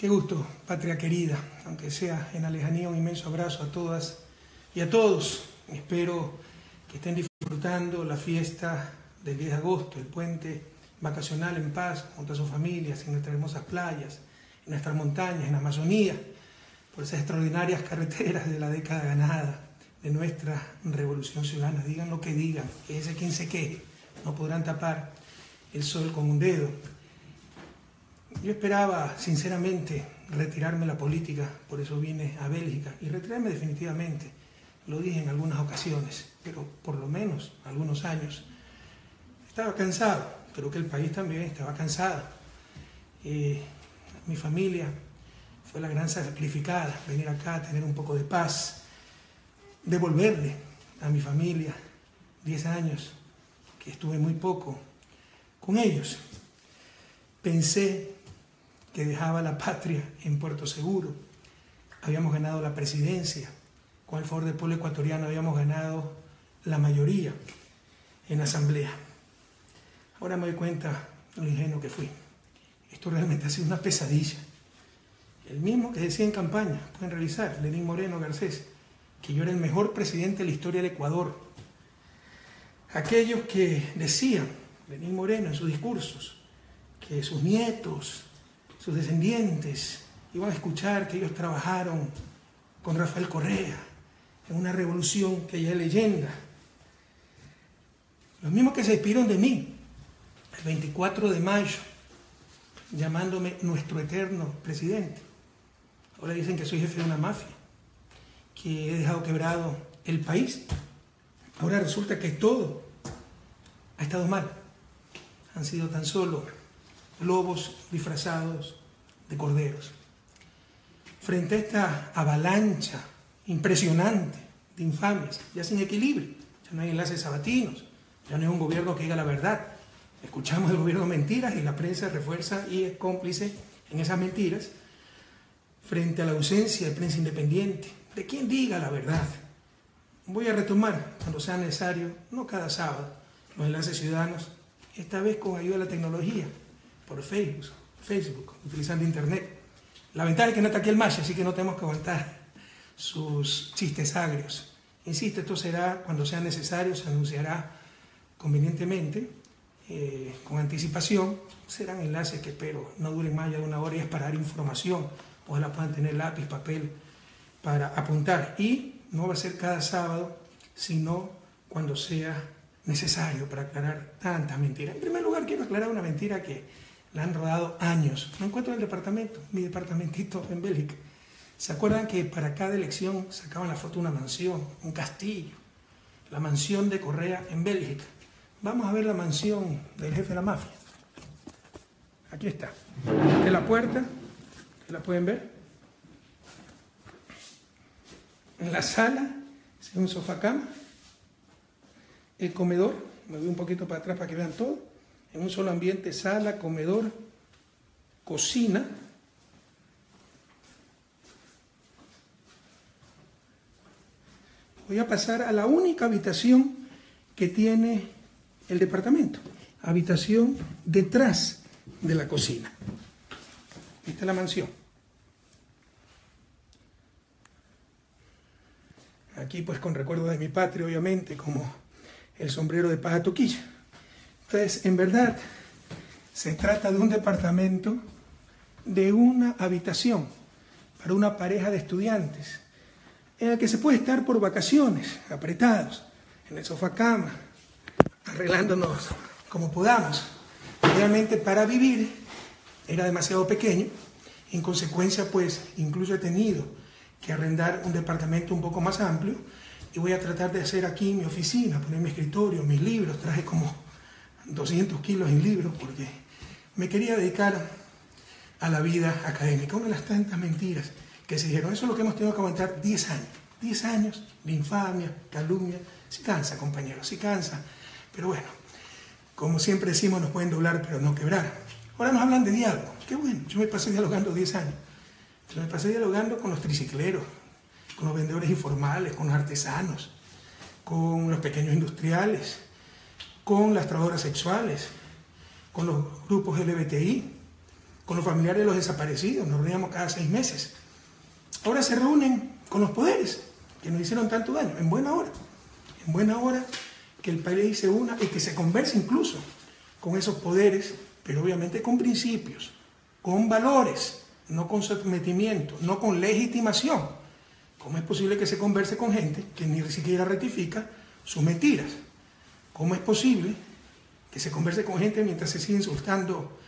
Qué gusto, patria querida, aunque sea en la lejanía, un inmenso abrazo a todas y a todos. Espero que estén disfrutando la fiesta del 10 de agosto, el puente vacacional en paz, junto a sus familias, en nuestras hermosas playas, en nuestras montañas, en la Amazonía, por esas extraordinarias carreteras de la década ganada, de nuestra revolución ciudadana. Digan lo que digan, que ese quien se queje, no podrán tapar el sol con un dedo. Yo esperaba, sinceramente, retirarme de la política, por eso vine a Bélgica, y retirarme definitivamente, lo dije en algunas ocasiones, pero por lo menos algunos años. Estaba cansado, creo que el país también estaba cansado. Mi familia fue la gran sacrificada, venir acá a tener un poco de paz, devolverle a mi familia 10 años, que estuve muy poco con ellos. Pensé que dejaba la patria en Puerto Seguro. Habíamos ganado la presidencia. Con el favor del pueblo ecuatoriano habíamos ganado la mayoría en la asamblea. Ahora me doy cuenta lo ingenuo que fui. Esto realmente ha sido una pesadilla. El mismo que decía en campaña, pueden revisar, Lenín Moreno Garcés, que yo era el mejor presidente de la historia del Ecuador. Aquellos que decían, Lenín Moreno en sus discursos, que sus nietos, sus descendientes, iban a escuchar que ellos trabajaron con Rafael Correa en una revolución que ya es leyenda. Los mismos que se despidieron de mí el 24 de mayo, llamándome nuestro eterno presidente. Ahora dicen que soy jefe de una mafia, que he dejado quebrado el país. Ahora resulta que todo ha estado mal. Han sido tan solo lobos disfrazados de corderos. Frente a esta avalancha impresionante de infamias, ya sin equilibrio, ya no hay enlaces sabatinos, ya no es un gobierno que diga la verdad. Escuchamos el gobierno mentiras y la prensa refuerza y es cómplice en esas mentiras. Frente a la ausencia de prensa independiente, de quien diga la verdad. Voy a retomar, cuando sea necesario, no cada sábado, los enlaces ciudadanos, esta vez con ayuda de la tecnología, por Facebook, utilizando internet. La ventaja es que no está aquí el Mashi, así que no tenemos que aguantar sus chistes agrios. Insisto, esto será cuando sea necesario, se anunciará convenientemente, con anticipación. Serán enlaces que espero no duren más allá de una hora y es para dar información. Ojalá puedan tener lápiz, papel para apuntar. Y no va a ser cada sábado, sino cuando sea necesario para aclarar tantas mentiras. En primer lugar, quiero aclarar una mentira que la han rodado años. No encuentro el departamento, mi departamentito en Bélgica. ¿Se acuerdan que para cada elección sacaban la foto de una mansión, un castillo? La mansión de Correa en Bélgica. Vamos a ver la mansión del jefe de la mafia. Aquí está. Esta es la puerta, ¿la pueden ver? En la sala, es un sofá cama. El comedor, me voy un poquito para atrás para que vean todo. En un solo ambiente, sala, comedor, cocina. Voy a pasar a la única habitación que tiene el departamento. Habitación detrás de la cocina. Esta es la mansión. Aquí pues con recuerdo de mi patria, obviamente, como el sombrero de paja toquilla. Entonces, en verdad, se trata de un departamento de una habitación para una pareja de estudiantes, en el que se puede estar por vacaciones, apretados, en el sofá cama, arreglándonos como podamos. Realmente para vivir era demasiado pequeño, en consecuencia pues incluso he tenido que arrendar un departamento un poco más amplio y voy a tratar de hacer aquí mi oficina, poner mi escritorio, mis libros. Traje como 200 kilos en libros porque me quería dedicar a la vida académica. Una de las tantas mentiras que se dijeron, eso es lo que hemos tenido que aguantar 10 años. 10 años de infamia, calumnia. Sí cansa, compañeros, sí cansa. Pero bueno, como siempre decimos, nos pueden doblar pero no quebrar. Ahora nos hablan de diálogo. Qué bueno, yo me pasé dialogando 10 años. Yo me pasé dialogando con los tricicleros, con los vendedores informales, con los artesanos, con los pequeños industriales, con las trabajadoras sexuales, con los grupos LGBTI, con los familiares de los desaparecidos, nos reuníamos cada 6 meses. Ahora se reúnen con los poderes que nos hicieron tanto daño, en buena hora que el país se una y que se converse incluso con esos poderes, pero obviamente con principios, con valores, no con sometimiento, no con legitimación. ¿Cómo es posible que se converse con gente que ni siquiera rectifica sus mentiras? ¿Cómo es posible que se converse con gente mientras se sigue insultando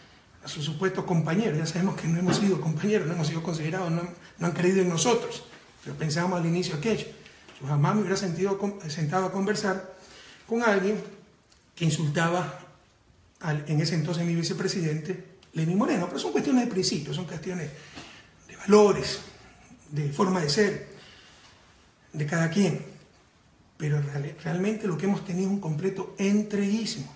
a sus supuestos compañeros? Ya sabemos que no hemos sido compañeros, no hemos sido considerados, no han creído en nosotros, pero pensábamos al inicio aquello. Yo jamás me hubiera sentado a conversar con alguien que insultaba en ese entonces mi vicepresidente, Lenín Moreno, pero son cuestiones de principios, son cuestiones de valores, de forma de ser, de cada quien. Pero realmente lo que hemos tenido es un completo entreguismo.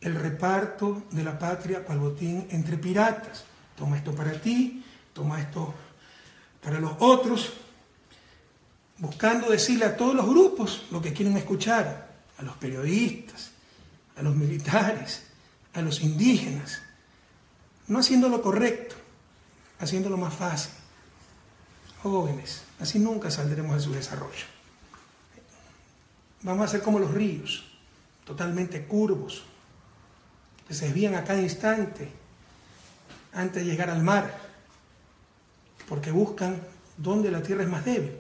El reparto de la patria cual botín entre piratas. Toma esto para ti, toma esto para los otros, buscando decirle a todos los grupos lo que quieren escuchar, a los periodistas, a los militares, a los indígenas, no haciendo lo correcto, haciéndolo más fácil. Jóvenes, así nunca saldremos de su desarrollo. Vamos a ser como los ríos, totalmente curvos, que se desvían a cada instante antes de llegar al mar, porque buscan donde la tierra es más débil.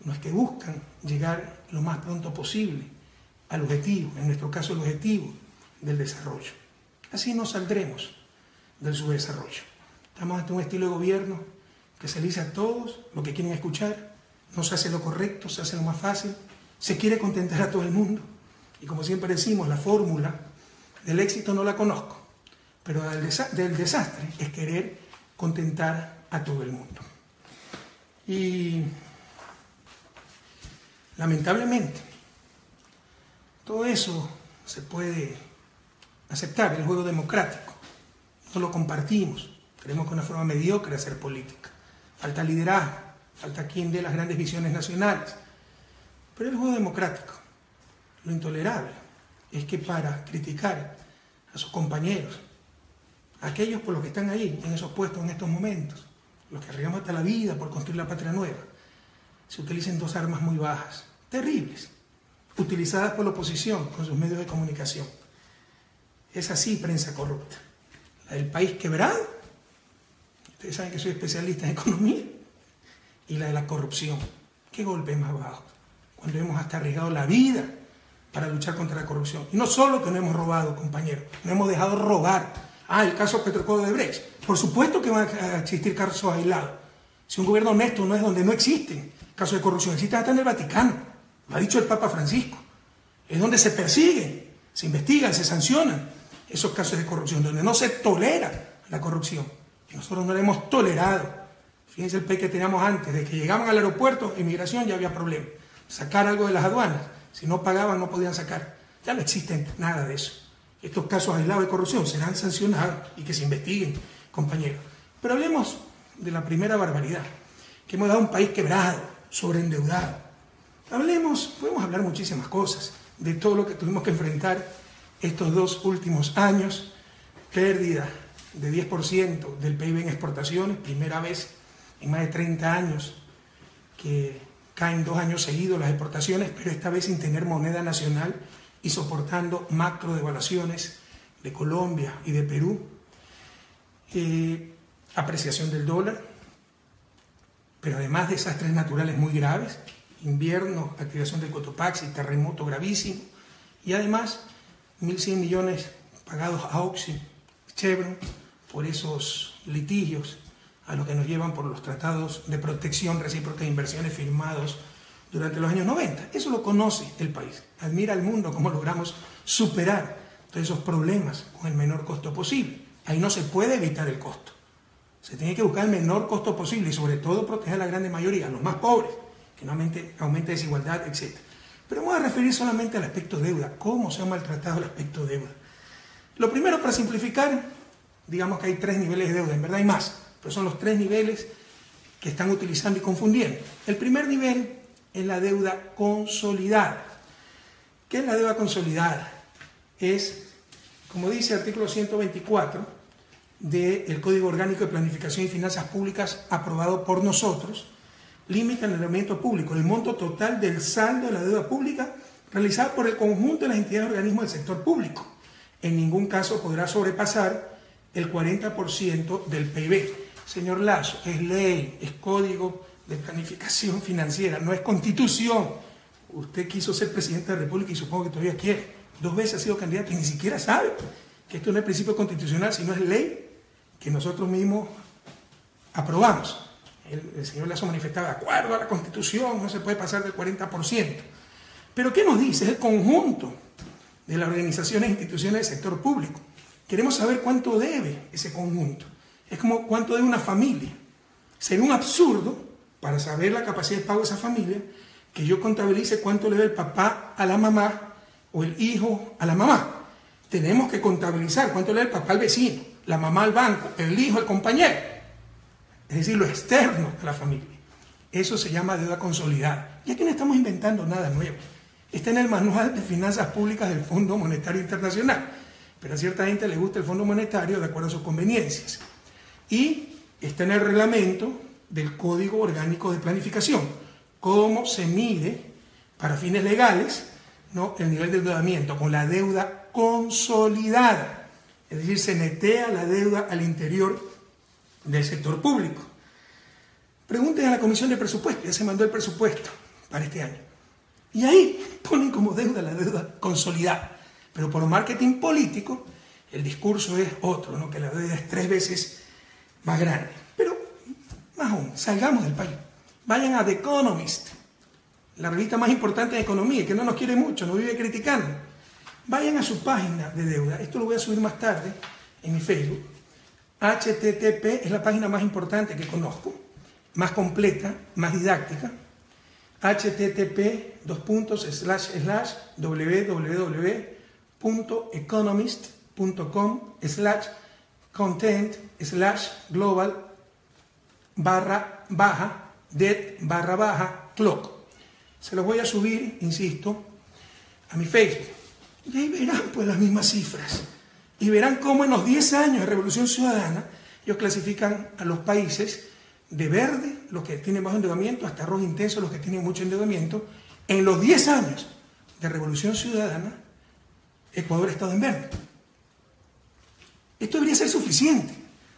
No es que buscan llegar lo más pronto posible al objetivo, en nuestro caso el objetivo del desarrollo. Así no saldremos del subdesarrollo. Estamos ante un estilo de gobierno que se le dice a todos lo que quieren escuchar, no se hace lo correcto, se hace lo más fácil, se quiere contentar a todo el mundo. Y como siempre decimos, la fórmula del éxito no la conozco, pero del desastre es querer contentar a todo el mundo. Y lamentablemente, todo eso se puede aceptar, el juego democrático. No lo compartimos, creemos que es una forma mediocre de hacer política. Falta liderazgo, falta quien dé las grandes visiones nacionales. Pero el juego democrático, lo intolerable, es que para criticar a sus compañeros, a aquellos por los que están ahí, en esos puestos en estos momentos, los que arriesgamos hasta la vida por construir la patria nueva, se utilicen 2 armas muy bajas, terribles, utilizadas por la oposición con sus medios de comunicación. Es así prensa corrupta. La del país quebrado, ustedes saben que soy especialista en economía, y la de la corrupción. ¿Qué golpe más bajo? Cuando hemos hasta arriesgado la vida para luchar contra la corrupción. Y no solo que no hemos robado, compañeros, no hemos dejado robar. El caso Petrocodo de Brecht. Por supuesto que van a existir casos aislados. Si un gobierno honesto no es donde no existen casos de corrupción, existen hasta en el Vaticano. Lo ha dicho el Papa Francisco. Es donde se persiguen, se investigan, se sancionan esos casos de corrupción, donde no se tolera la corrupción. Y nosotros no la hemos tolerado. Fíjense el país que teníamos antes, de que llegaban al aeropuerto, inmigración, ya había problema. Sacar algo de las aduanas, si no pagaban no podían sacar. Ya no existe nada de eso. Estos casos aislados de corrupción serán sancionados y que se investiguen, compañeros. Pero hablemos de la primera barbaridad, que hemos dado un país quebrado, sobreendeudado. Podemos hablar muchísimas cosas, de todo lo que tuvimos que enfrentar estos 2 últimos años, pérdida de 10% del PIB en exportaciones, primera vez en más de 30 años que caen 2 años seguidos las exportaciones, pero esta vez sin tener moneda nacional y soportando macro devaluaciones de Colombia y de Perú, apreciación del dólar, pero además desastres naturales muy graves, invierno, activación del Cotopaxi, terremoto gravísimo, y además 1.100 millones pagados a Oxy, Chevron, por esos litigios a los que nos llevan por los tratados de protección recíproca de inversiones firmados durante los años 90. Eso lo conoce el país. Admira al mundo cómo logramos superar todos esos problemas con el menor costo posible. Ahí no se puede evitar el costo. Se tiene que buscar el menor costo posible y sobre todo proteger a la gran mayoría, a los más pobres, que no aumente desigualdad, etc. Pero vamos a referir solamente al aspecto deuda. ¿Cómo se ha maltratado el aspecto deuda? Lo primero, para simplificar, digamos que hay 3 niveles de deuda. En verdad hay más, pero son los 3 niveles que están utilizando y confundiendo. El primer nivel es la deuda consolidada. ¿Qué es la deuda consolidada? Es, como dice el artículo 124, del Código Orgánico de Planificación y Finanzas Públicas aprobado por nosotros limita el endeudamiento público, el monto total del saldo de la deuda pública realizada por el conjunto de las entidades y organismos del sector público. En ningún caso podrá sobrepasar el 40% del PIB. Señor Lasso, es ley, es Código de Planificación Financiera, no es Constitución. Usted quiso ser presidente de la República y supongo que todavía quiere. 2 veces ha sido candidato y ni siquiera sabe que esto no es principio constitucional, sino es ley que nosotros mismos aprobamos. El señor Lasso manifestaba, de acuerdo a la Constitución, no se puede pasar del 40%. Pero ¿qué nos dice? Es el conjunto de las organizaciones e instituciones del sector público. Queremos saber cuánto debe ese conjunto. Es como cuánto debe una familia. Sería un absurdo, para saber la capacidad de pago de esa familia, que yo contabilice cuánto le debe el papá a la mamá o el hijo a la mamá. Tenemos que contabilizar cuánto le debe el papá al vecino, la mamá al banco, el hijo al compañero. Es decir, lo externo a la familia. Eso se llama deuda consolidada. Y aquí no estamos inventando nada nuevo. Está en el Manual de Finanzas Públicas del Fondo Monetario Internacional. Pero a cierta gente le gusta el Fondo Monetario de acuerdo a sus conveniencias. Y está en el reglamento del Código Orgánico de Planificación. Cómo se mide, para fines legales, ¿no?, el nivel de endeudamiento con la deuda consolidada. Es decir, se netea la deuda al interior del sector público. Pregunten a la Comisión de Presupuesto, ya se mandó el presupuesto para este año. Y ahí ponen como deuda la deuda consolidada. Pero por marketing político, el discurso es otro, ¿no?, que la deuda es 3 veces más grande. Pero, más aún, salgamos del país. Vayan a The Economist, la revista más importante de economía, y que no nos quiere mucho, nos vive criticando. Vayan a su página de deuda. Esto lo voy a subir más tarde en mi Facebook. HTTP es la página más importante que conozco, más completa, más didáctica. http://www.economist.com/global-debt/clock. Se los voy a subir, insisto, a mi Facebook. Y ahí verán pues las mismas cifras. Y verán cómo en los 10 años de Revolución Ciudadana ellos clasifican a los países de verde, los que tienen bajo endeudamiento, hasta rojo intenso, los que tienen mucho endeudamiento. En los 10 años de Revolución Ciudadana, Ecuador ha estado en verde. Esto debería ser suficiente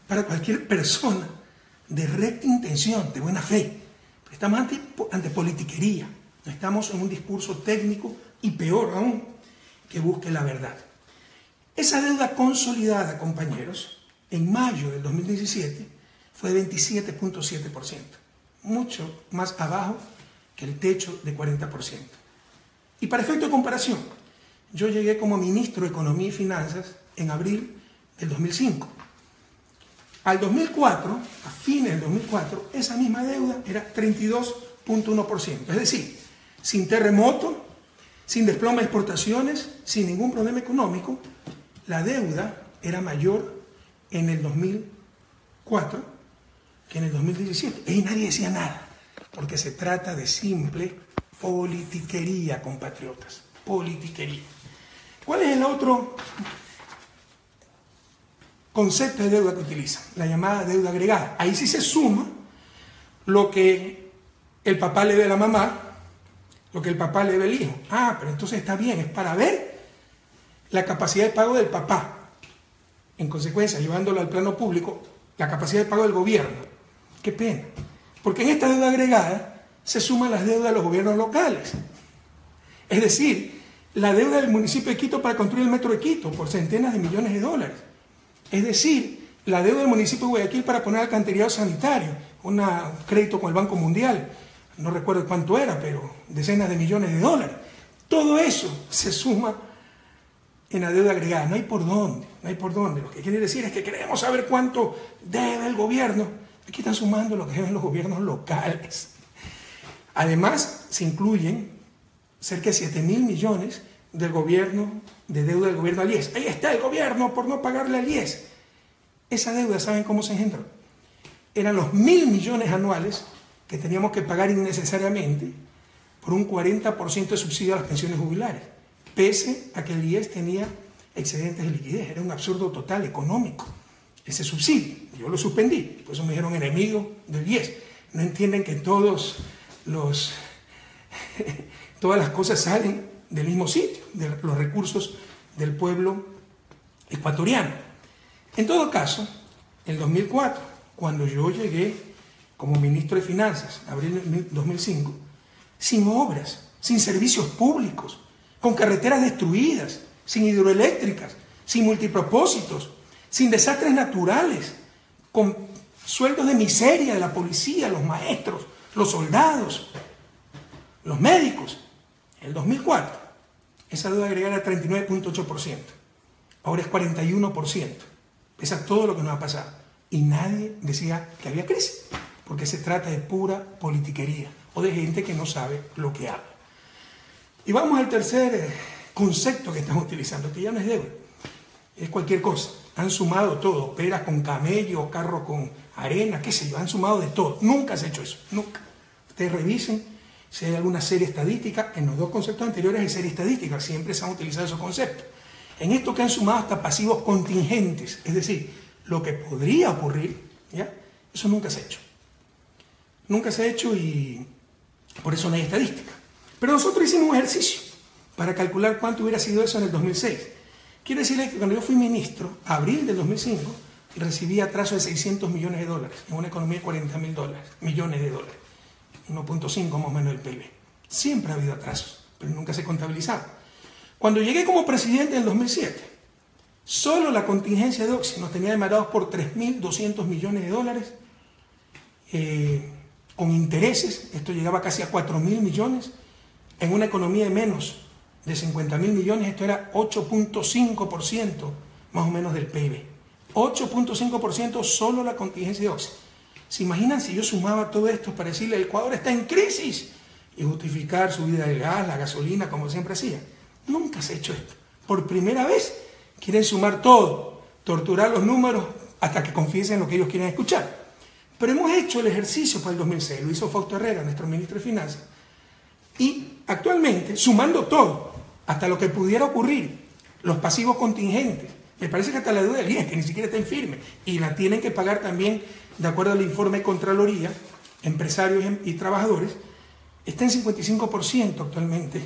para cualquier persona de recta intención, de buena fe. Estamos ante politiquería, no estamos en un discurso técnico y peor aún, que busque la verdad. Esa deuda consolidada, compañeros, en mayo del 2017 fue de 27.7%, mucho más abajo que el techo de 40%. Y para efecto de comparación, yo llegué como ministro de Economía y Finanzas en abril del 2005. Al 2004, a fines del 2004, esa misma deuda era 32.1%. Es decir, sin terremoto, sin desplome de exportaciones, sin ningún problema económico, la deuda era mayor en el 2004 que en el 2017. Y nadie decía nada, porque se trata de simple politiquería, compatriotas. Politiquería. ¿Cuál es el otro concepto de deuda que utilizan? La llamada deuda agregada. Ahí sí se suma lo que el papá le debe a la mamá, lo que el papá le debe al hijo. Ah, pero entonces está bien, es para ver la capacidad de pago del papá. En consecuencia, llevándolo al plano público, la capacidad de pago del gobierno. Qué pena. Porque en esta deuda agregada se suman las deudas de los gobiernos locales. Es decir, la deuda del municipio de Quito para construir el metro de Quito por centenas de millones de dólares. Es decir, la deuda del municipio de Guayaquil para poner alcantarillado sanitario, un crédito con el Banco Mundial, no recuerdo cuánto era, pero decenas de millones de dólares. Todo eso se suma en la deuda agregada. No hay por dónde, no hay por dónde. Lo que quiere decir es que queremos saber cuánto debe el gobierno. Aquí están sumando lo que deben los gobiernos locales. Además, se incluyen cerca de 7.000 millones del gobierno, de deuda del gobierno al IES. Ahí está el gobierno por no pagarle al IES. Esa deuda, ¿saben cómo se engendró? Eran los 1.000 millones anuales que teníamos que pagar innecesariamente por un 40% de subsidio a las pensiones jubilares, pese a que el IES tenía excedentes de liquidez. Era un absurdo total económico. ese subsidio. Yo lo suspendí, por eso me dijeron enemigo del IES. No entienden que todas las cosas salen del mismo sitio, de los recursos del pueblo ecuatoriano. En todo caso, en 2004, cuando yo llegué como ministro de Finanzas, abril de 2005, sin obras, sin servicios públicos, con carreteras destruidas, sin hidroeléctricas, sin multipropósitos, sin desastres naturales, con sueldos de miseria de la policía, los maestros, los soldados, los médicos. En el 2004, esa deuda agregada era 39.8%. Ahora es 41%. Pesa todo lo que nos ha pasado. Y nadie decía que había crisis, porque se trata de pura politiquería o de gente que no sabe lo que habla. Y vamos al tercer concepto que estamos utilizando, que ya no es deuda, es cualquier cosa. Han sumado todo, peras con camello, carro con arena, qué sé yo, han sumado de todo. Nunca se ha hecho eso, nunca. Ustedes revisen si hay alguna serie estadística. En los dos conceptos anteriores hay serie estadística, siempre se han utilizado esos conceptos. En esto que han sumado hasta pasivos contingentes, es decir, lo que podría ocurrir, ¿ya? Eso nunca se ha hecho. Nunca se ha hecho y por eso no hay estadística. Pero nosotros hicimos un ejercicio para calcular cuánto hubiera sido eso en el 2006. Quiero decirles que cuando yo fui ministro, abril del 2005, recibí atraso de $600 millones en una economía de $40 millones, 1.5 más o menos del PIB. Siempre ha habido atrasos, pero nunca se contabilizaba. Cuando llegué como presidente en el 2007, solo la contingencia de Oxy nos tenía demandados por $3.200 millones, con intereses. Esto llegaba casi a $4.000 millones. En una economía de menos de $50.000 millones, esto era 8.5% más o menos del PIB. 8.5% solo la contingencia de Oxy. ¿Se imaginan si yo sumaba todo esto para decirle el Ecuador está en crisis y justificar subida del gas, la gasolina, como siempre hacía? Nunca se ha hecho esto. Por primera vez quieren sumar todo, torturar los números hasta que confiesen lo que ellos quieren escuchar. Pero hemos hecho el ejercicio para el 2006, lo hizo Fausto Herrera, nuestro ministro de Finanzas, y actualmente, sumando todo, hasta lo que pudiera ocurrir, los pasivos contingentes, me parece que hasta la deuda del IES, que ni siquiera está en firme, y la tienen que pagar también, de acuerdo al informe de Contraloría, empresarios y trabajadores, está en 55% actualmente,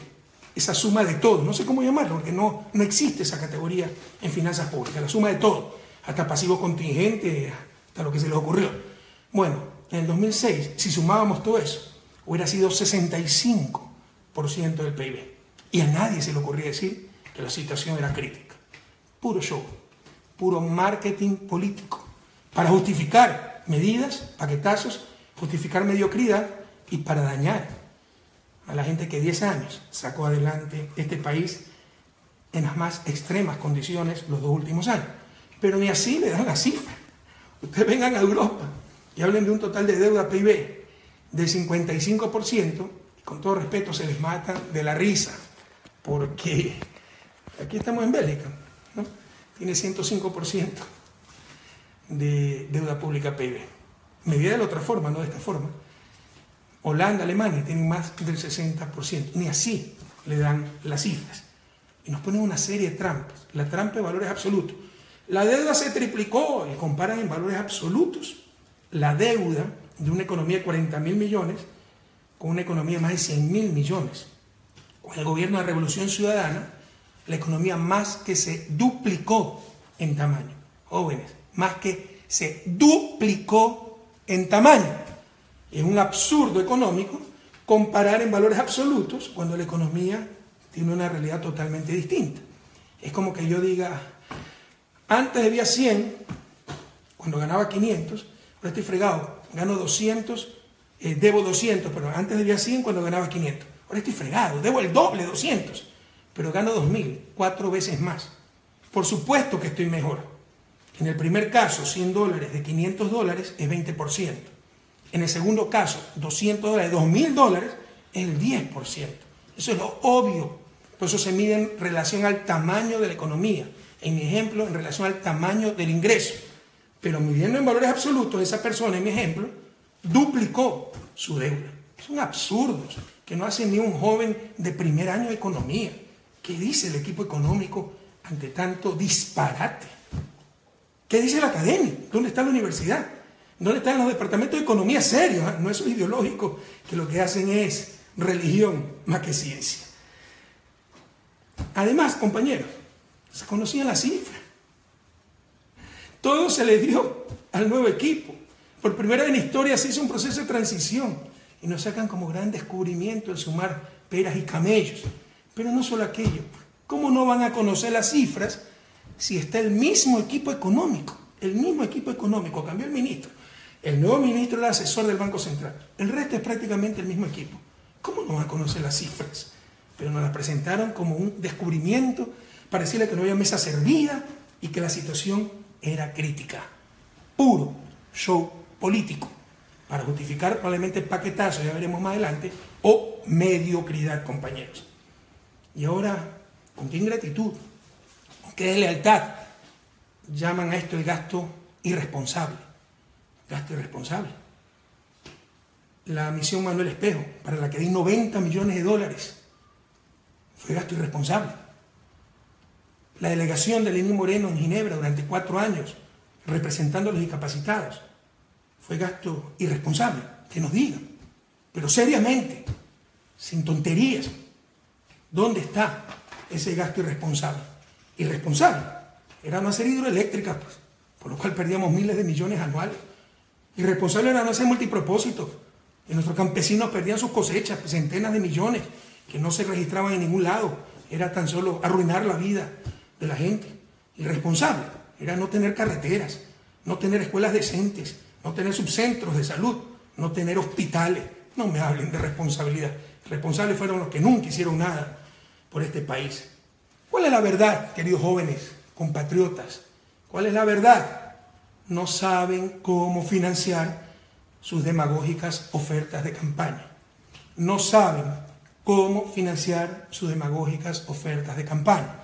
esa suma de todo, no sé cómo llamarlo, porque no existe esa categoría en finanzas públicas, la suma de todo, hasta pasivo contingente, hasta lo que se les ocurrió. Bueno, en el 2006, si sumábamos todo eso, hubiera sido 65% del PIB. Y a nadie se le ocurría decir que la situación era crítica. Puro show, puro marketing político, para justificar medidas, paquetazos, justificar mediocridad y para dañar a la gente que 10 años sacó adelante este país en las más extremas condiciones los 2 últimos años. Pero ni así le dan la cifra. Ustedes vengan a Europa y hablen de un total de deuda PIB del 55%, y con todo respeto se les mata de la risa, porque aquí estamos en Bélgica, ¿no? Tiene 105% de deuda pública PIB. Medida de la otra forma, no de esta forma. Holanda, Alemania tienen más del 60%, ni así le dan las cifras. Y nos ponen una serie de trampas, la trampa de valores absolutos. La deuda se triplicó y comparan en valores absolutos la deuda de una economía de 40.000 millones con una economía de más de 100.000 millones. Con el gobierno de Revolución Ciudadana, la economía más que se duplicó en tamaño. Jóvenes, más que se duplicó en tamaño. Es un absurdo económico comparar en valores absolutos cuando la economía tiene una realidad totalmente distinta. Es como que yo diga, antes debía 100, cuando ganaba 500, ahora estoy fregado, gano 200, debo 200, pero antes debía 100 cuando ganaba 500. Ahora estoy fregado, debo el doble, 200, pero gano 2.000, 4 veces más. Por supuesto que estoy mejor. En el primer caso, $100 de $500 es 20%. En el segundo caso, $200 de $2.000 es el 10%. Eso es lo obvio. Por eso se mide en relación al tamaño de la economía. En mi ejemplo, en relación al tamaño del ingreso. Pero midiendo en valores absolutos, esa persona, en mi ejemplo, duplicó su deuda. Son absurdos que no hace ni un joven de primer año de economía. ¿Qué dice el equipo económico ante tanto disparate? ¿Qué dice la academia? ¿Dónde está la universidad? ¿Dónde están los departamentos de economía serios? No esos ideológicos que lo que hacen es religión más que ciencia. Además, compañeros, se conocían las cifras. Todo se le dio al nuevo equipo. Por primera vez en la historia se hizo un proceso de transición y nos sacan como gran descubrimiento el sumar peras y camellos. Pero no solo aquello. ¿Cómo no van a conocer las cifras si está el mismo equipo económico? El mismo equipo económico. Cambió el ministro. El nuevo ministro era asesor del Banco Central. El resto es prácticamente el mismo equipo. ¿Cómo no van a conocer las cifras? Pero nos las presentaron como un descubrimiento para decirle que no había mesa servida y que la situación era crítica. Puro show político para justificar probablemente paquetazo, ya veremos más adelante, o mediocridad, compañeros. Y ahora, ¿con qué ingratitud? ¿Con qué deslealtad llaman a esto el gasto irresponsable? Gasto irresponsable. La misión Manuel Espejo, para la que di 90 millones de dólares, fue gasto irresponsable. La delegación de Lenín Moreno en Ginebra durante 4 años, representando a los discapacitados, fue gasto irresponsable, que nos digan, pero seriamente, sin tonterías. ¿Dónde está ese gasto irresponsable? Irresponsable. Era no hacer hidroeléctricas, pues, por lo cual perdíamos miles de millones anuales. Irresponsable era no hacer multipropósitos. Y nuestros campesinos perdían sus cosechas, pues, centenas de millones, que no se registraban en ningún lado. Era tan solo arruinar la vida de la gente. Irresponsable era no tener carreteras, no tener escuelas decentes, no tener subcentros de salud, no tener hospitales. No me hablen de responsabilidad. Responsables fueron los que nunca hicieron nada por este país. ¿Cuál es la verdad, queridos jóvenes, compatriotas? ¿Cuál es la verdad? No saben cómo financiar sus demagógicas ofertas de campaña. No saben cómo financiar sus demagógicas ofertas de campaña.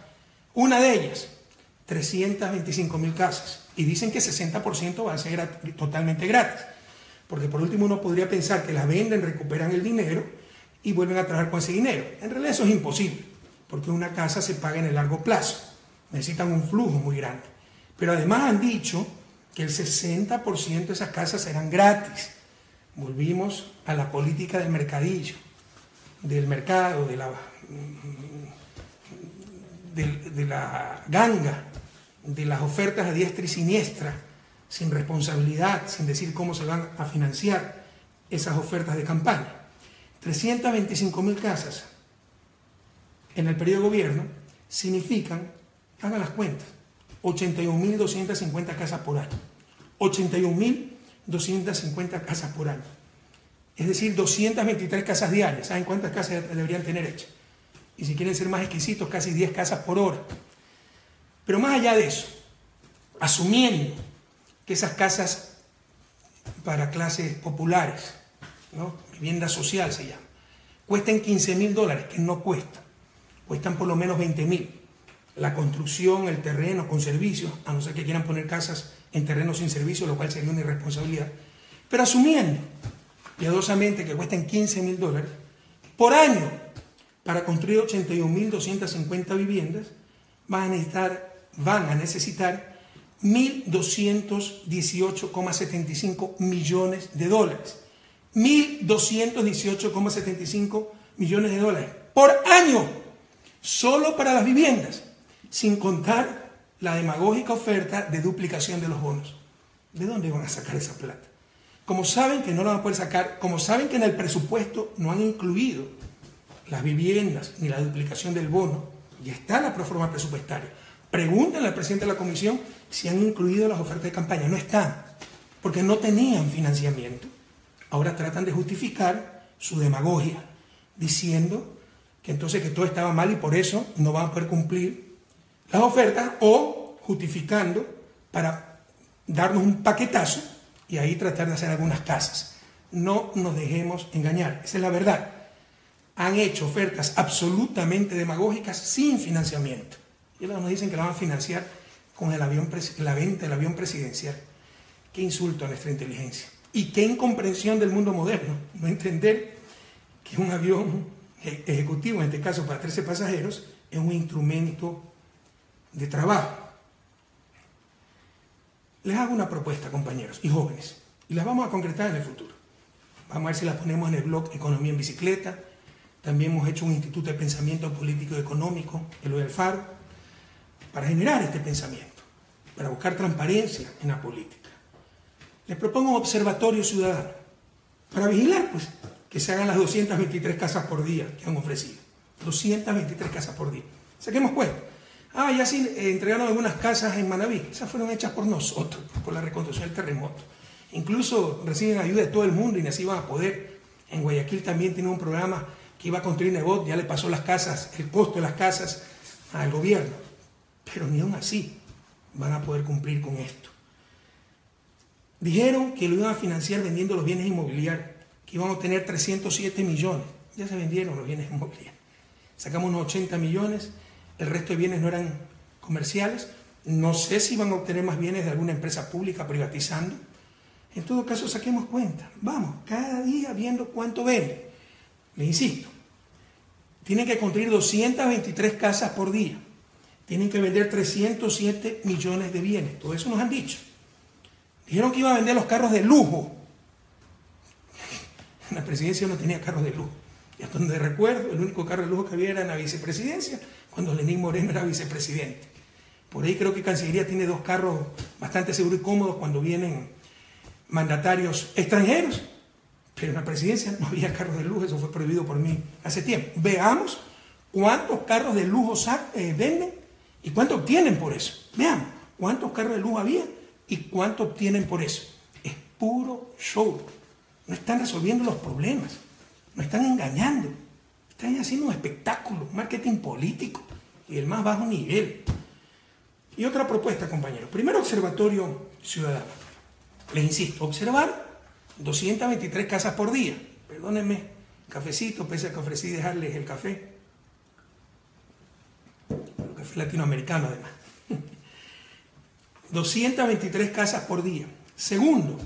Una de ellas, 325.000 casas. Y dicen que 60% van a ser totalmente gratis. Porque por último uno podría pensar que las venden, recuperan el dinero y vuelven a trabajar con ese dinero. En realidad eso es imposible, porque una casa se paga en el largo plazo. Necesitan un flujo muy grande. Pero además han dicho que el 60% de esas casas serán gratis. Volvimos a la política del mercadillo, del mercado, de la ganga, de las ofertas a diestra y siniestra, sin responsabilidad, sin decir cómo se van a financiar esas ofertas de campaña. 325.000 casas en el periodo de gobierno significan, hagan las cuentas, 81.250 casas por año. 81.250 casas por año. Es decir, 223 casas diarias. ¿Saben cuántas casas deberían tener hechas? Y si quieren ser más exquisitos, casi 10 casas por hora. Pero más allá de eso, asumiendo que esas casas para clases populares, ¿no?, vivienda social se llama, cuesten $15.000, que no cuestan, cuestan por lo menos $20.000. La construcción, el terreno con servicios, a no ser que quieran poner casas en terrenos sin servicio, lo cual sería una irresponsabilidad. Pero asumiendo piadosamente que cuesten $15.000 por año para construir 81.250 viviendas, van a necesitar $1.218,75 millones. $1.218,75 millones por año, solo para las viviendas, sin contar la demagógica oferta de duplicación de los bonos. ¿De dónde van a sacar esa plata? Como saben que no la van a poder sacar, como saben que en el presupuesto no han incluido las viviendas ni la duplicación del bono, ya está la proforma presupuestaria. Pregúntenle al presidente de la comisión si han incluido las ofertas de campaña. No están, porque no tenían financiamiento. Ahora tratan de justificar su demagogia, diciendo que entonces que todo estaba mal y por eso no van a poder cumplir las ofertas, o justificando para darnos un paquetazo y ahí tratar de hacer algunas casas. No nos dejemos engañar, esa es la verdad. Han hecho ofertas absolutamente demagógicas sin financiamiento. Y ahora nos dicen que la van a financiar con la venta del avión presidencial. Qué insulto a nuestra inteligencia. Y qué incomprensión del mundo moderno. No entender que un avión ejecutivo, en este caso para 13 pasajeros, es un instrumento de trabajo. Les hago una propuesta, compañeros y jóvenes, y las vamos a concretar en el futuro. Vamos a ver si las ponemos en el blog Economía en Bicicleta. También hemos hecho un instituto de pensamiento político y económico, Eloy Alfaro, para generar este pensamiento, para buscar transparencia en la política. Les propongo un observatorio ciudadano, para vigilar, pues, que se hagan las 223 casas por día que han ofrecido. 223 casas por día. Saquemos cuenta. Ya sí entregaron algunas casas en Manabí. Esas fueron hechas por nosotros, por la reconstrucción del terremoto. Incluso reciben ayuda de todo el mundo y así van a poder. En Guayaquil también tiene un programa que iba a construir Nebot, ya le pasó las casas, el costo de las casas al gobierno. Pero ni aún así van a poder cumplir con esto. Dijeron que lo iban a financiar vendiendo los bienes inmobiliarios, que iban a obtener 307 millones. Ya se vendieron los bienes inmobiliarios. Sacamos unos 80 millones, el resto de bienes no eran comerciales. No sé si van a obtener más bienes de alguna empresa pública privatizando. En todo caso, saquemos cuenta. Vamos, cada día viendo cuánto venden. Les insisto, tienen que construir 223 casas por día. Tienen que vender 307 millones de bienes. Todo eso nos han dicho. Dijeron que iban a vender los carros de lujo. La presidencia no tenía carros de lujo. Y hasta donde recuerdo, el único carro de lujo que había era en la vicepresidencia, cuando Lenín Moreno era vicepresidente. Por ahí creo que Cancillería tiene 2 carros bastante seguros y cómodos cuando vienen mandatarios extranjeros. Pero en la presidencia no había carros de lujo, eso fue prohibido por mí hace tiempo. Veamos cuántos carros de lujo venden y cuánto obtienen por eso. Veamos cuántos carros de lujo había y cuánto obtienen por eso. Es puro show. No están resolviendo los problemas. No están engañando. Están haciendo un espectáculo, marketing político y del más bajo nivel. Y otra propuesta, compañeros. Primero, observatorio ciudadano. Les insisto, observar 223 casas por día. Perdónenme, cafecito, pese a que ofrecí dejarles el café. El café latinoamericano, además. 223 casas por día. Segundo,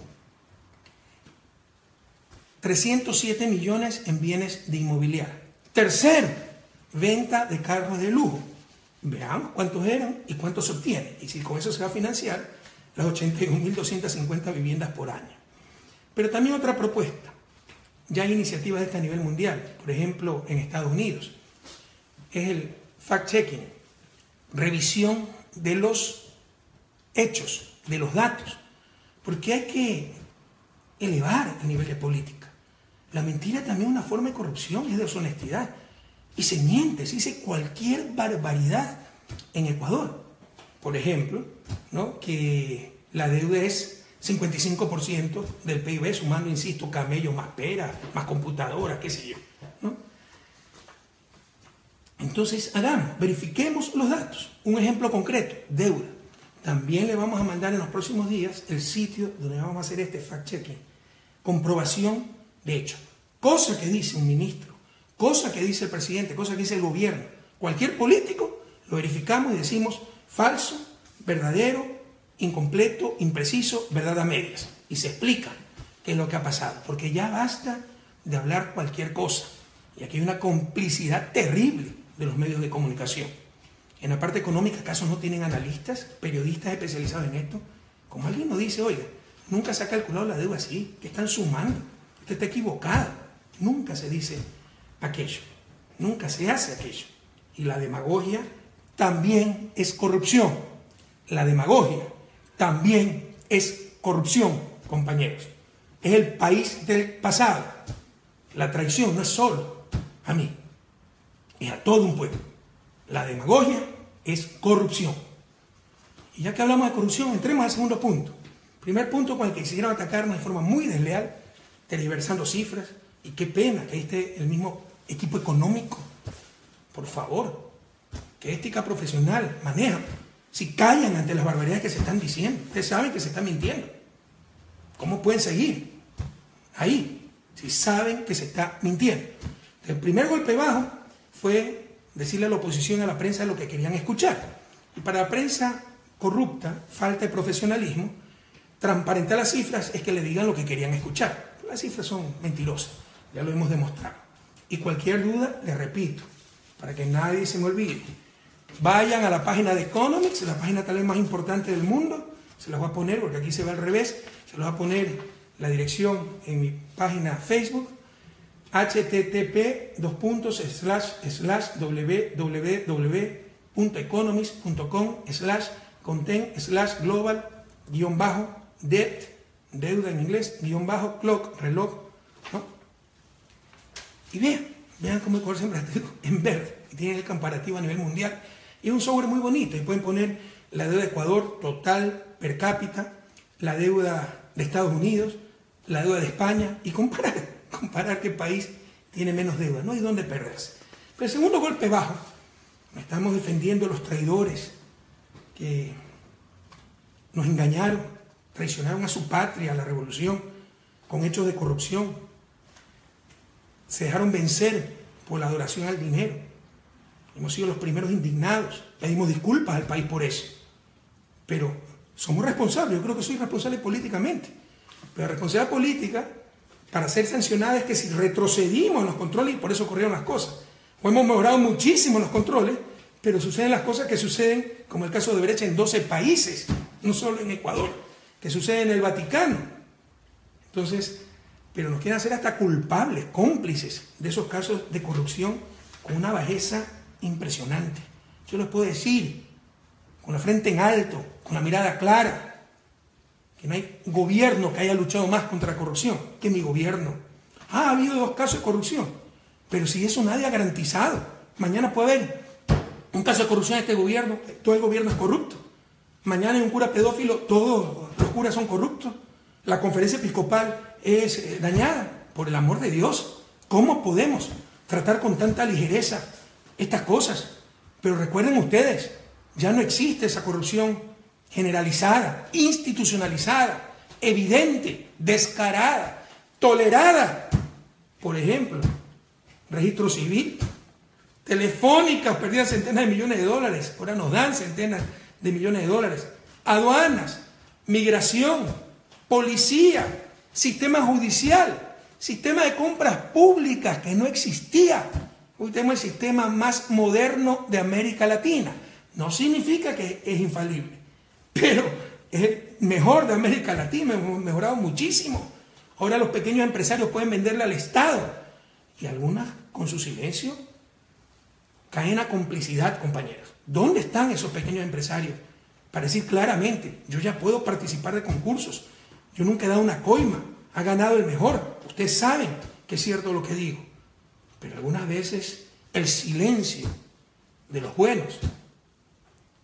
307 millones en bienes de inmobiliaria. Tercero, venta de carros de lujo. Veamos cuántos eran y cuántos se obtienen. Y si con eso se va a financiar las 81.250 viviendas por año. Pero también otra propuesta. Ya hay iniciativas de este a nivel mundial. Por ejemplo, en Estados Unidos. Es el fact-checking. Revisión de los hechos, de los datos. Porque hay que elevar el nivel de política. La mentira también es una forma de corrupción, es de deshonestidad. Y se miente, se dice cualquier barbaridad en Ecuador. Por ejemplo, ¿no?, que la deuda es 55% del PIB, sumando, insisto, camellos más peras, más computadoras, qué sé yo, ¿no? Entonces, verifiquemos los datos. Un ejemplo concreto, deuda. También le vamos a mandar en los próximos días el sitio donde vamos a hacer este fact-checking. Comprobación de hecho. Cosa que dice un ministro, cosa que dice el presidente, cosa que dice el gobierno, cualquier político, lo verificamos y decimos falso, verdadero, incompleto, impreciso, verdad a medias. Y se explica qué es lo que ha pasado. Porque ya basta de hablar cualquier cosa. Y aquí hay una complicidad terrible de los medios de comunicación. En la parte económica, ¿acaso no tienen analistas, periodistas especializados en esto? Como alguien nos dice, oiga, nunca se ha calculado la deuda así, que están sumando, usted está equivocado. Nunca se dice aquello, nunca se hace aquello. Y la demagogia también es corrupción. La demagogia también es corrupción, compañeros. Es el país del pasado. La traición no es solo a mí, es a todo un pueblo. La demagogia es corrupción. Y ya que hablamos de corrupción, entremos al segundo punto. Primer punto con el que quisieron atacarnos de forma muy desleal, tergiversando cifras. Y qué pena que ahí esté el mismo equipo económico. Por favor, qué ética profesional manejan. Si callan ante las barbaridades que se están diciendo, ustedes saben que se están mintiendo. ¿Cómo pueden seguir ahí si saben que se está mintiendo? El primer golpe bajo fue decirle a la oposición y a la prensa lo que querían escuchar. Y para la prensa corrupta, falta de profesionalismo, transparentar las cifras es que le digan lo que querían escuchar. Las cifras son mentirosas, ya lo hemos demostrado. Y cualquier duda, les repito, para que nadie se me olvide, vayan a la página de Economics, la página tal vez más importante del mundo, se las voy a poner porque aquí se ve al revés, se los voy a poner la dirección en mi página Facebook, http://www.economist.com/content/global-debt, deuda en inglés, _clock, reloj, ¿no? Y vean cómo Ecuador siempre está en verde, y tienen el comparativo a nivel mundial. Y es un software muy bonito, y pueden poner la deuda de Ecuador total, per cápita, la deuda de Estados Unidos, la deuda de España, y comparar qué país tiene menos deuda. No hay dónde perderse. Pero el segundo golpe bajo, estamos defendiendo a los traidores que nos engañaron, traicionaron a su patria, a la revolución, con hechos de corrupción. Se dejaron vencer por la adoración al dinero. Hemos sido los primeros indignados. Pedimos disculpas al país por eso. Pero somos responsables. Yo creo que soy responsable políticamente. Pero la responsabilidad política, para ser sancionada, es que si retrocedimos en los controles, y por eso ocurrieron las cosas. O hemos mejorado muchísimo los controles, pero suceden las cosas que suceden, como el caso de Brecha, en 12 países, no solo en Ecuador, que sucede en el Vaticano. Entonces, pero nos quieren hacer hasta culpables, cómplices de esos casos de corrupción con una bajeza impresionante. Yo les puedo decir, con la frente en alto, con la mirada clara, que no hay gobierno que haya luchado más contra la corrupción que mi gobierno. Ha habido 2 casos de corrupción, pero si eso nadie ha garantizado. Mañana puede haber un caso de corrupción en este gobierno, todo el gobierno es corrupto. Mañana hay un cura pedófilo, todos los curas son corruptos. La conferencia episcopal es dañada. Por el amor de Dios, ¿cómo podemos tratar con tanta ligereza estas cosas? Pero recuerden ustedes, ya no existe esa corrupción generalizada, institucionalizada, evidente, descarada, tolerada. Por ejemplo, registro civil, Telefónica, perdían centenas de millones de dólares, ahora nos dan centenas de millones de dólares. Aduanas, migración, policía, sistema judicial, sistema de compras públicas que no existía. Hoy tenemos el sistema más moderno de América Latina. No significa que es infalible, pero es el mejor de América Latina. Hemos mejorado muchísimo. Ahora los pequeños empresarios pueden venderle al Estado, y algunas, con su silencio, caen a complicidad, compañeros. ¿Dónde están esos pequeños empresarios para decir claramente, yo ya puedo participar de concursos, yo nunca he dado una coima, ha ganado el mejor? Ustedes saben que es cierto lo que digo, pero algunas veces el silencio de los buenos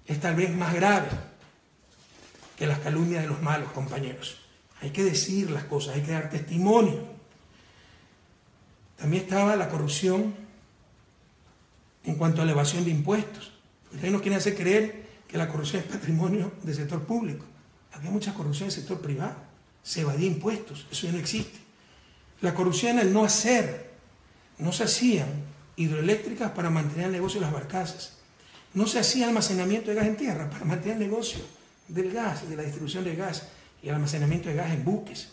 es tal vez más grave que las calumnias de los malos, compañeros. Hay que decir las cosas, hay que dar testimonio. También estaba la corrupción en cuanto a la evasión de impuestos. Ustedes nos quieren hacer creer que la corrupción es patrimonio del sector público. Había mucha corrupción en el sector privado. Se evadía impuestos, eso ya no existe. La corrupción en el no hacer. No se hacían hidroeléctricas para mantener el negocio de las barcazas. No se hacía almacenamiento de gas en tierra para mantener el negocio del gas, de la distribución de gas y el almacenamiento de gas en buques.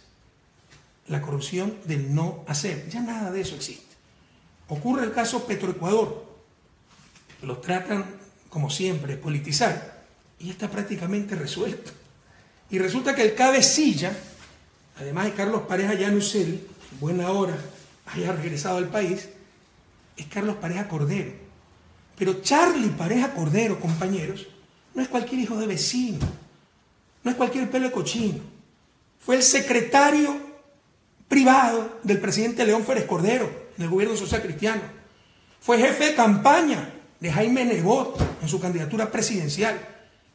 La corrupción del no hacer. Ya nada de eso existe. Ocurre el caso Petroecuador. Lo tratan, como siempre, de politizar, y está prácticamente resuelto. Y resulta que el cabecilla, además de Carlos Pareja Llanuselli, en buena hora haya regresado al país, es Carlos Pareja Cordero. Pero Charlie Pareja Cordero, compañeros, no es cualquier hijo de vecino, no es cualquier pelo de cochino. Fue el secretario privado del presidente León Férez Cordero en el gobierno social cristiano. Fue jefe de campaña de Jaime Nebot en su candidatura presidencial.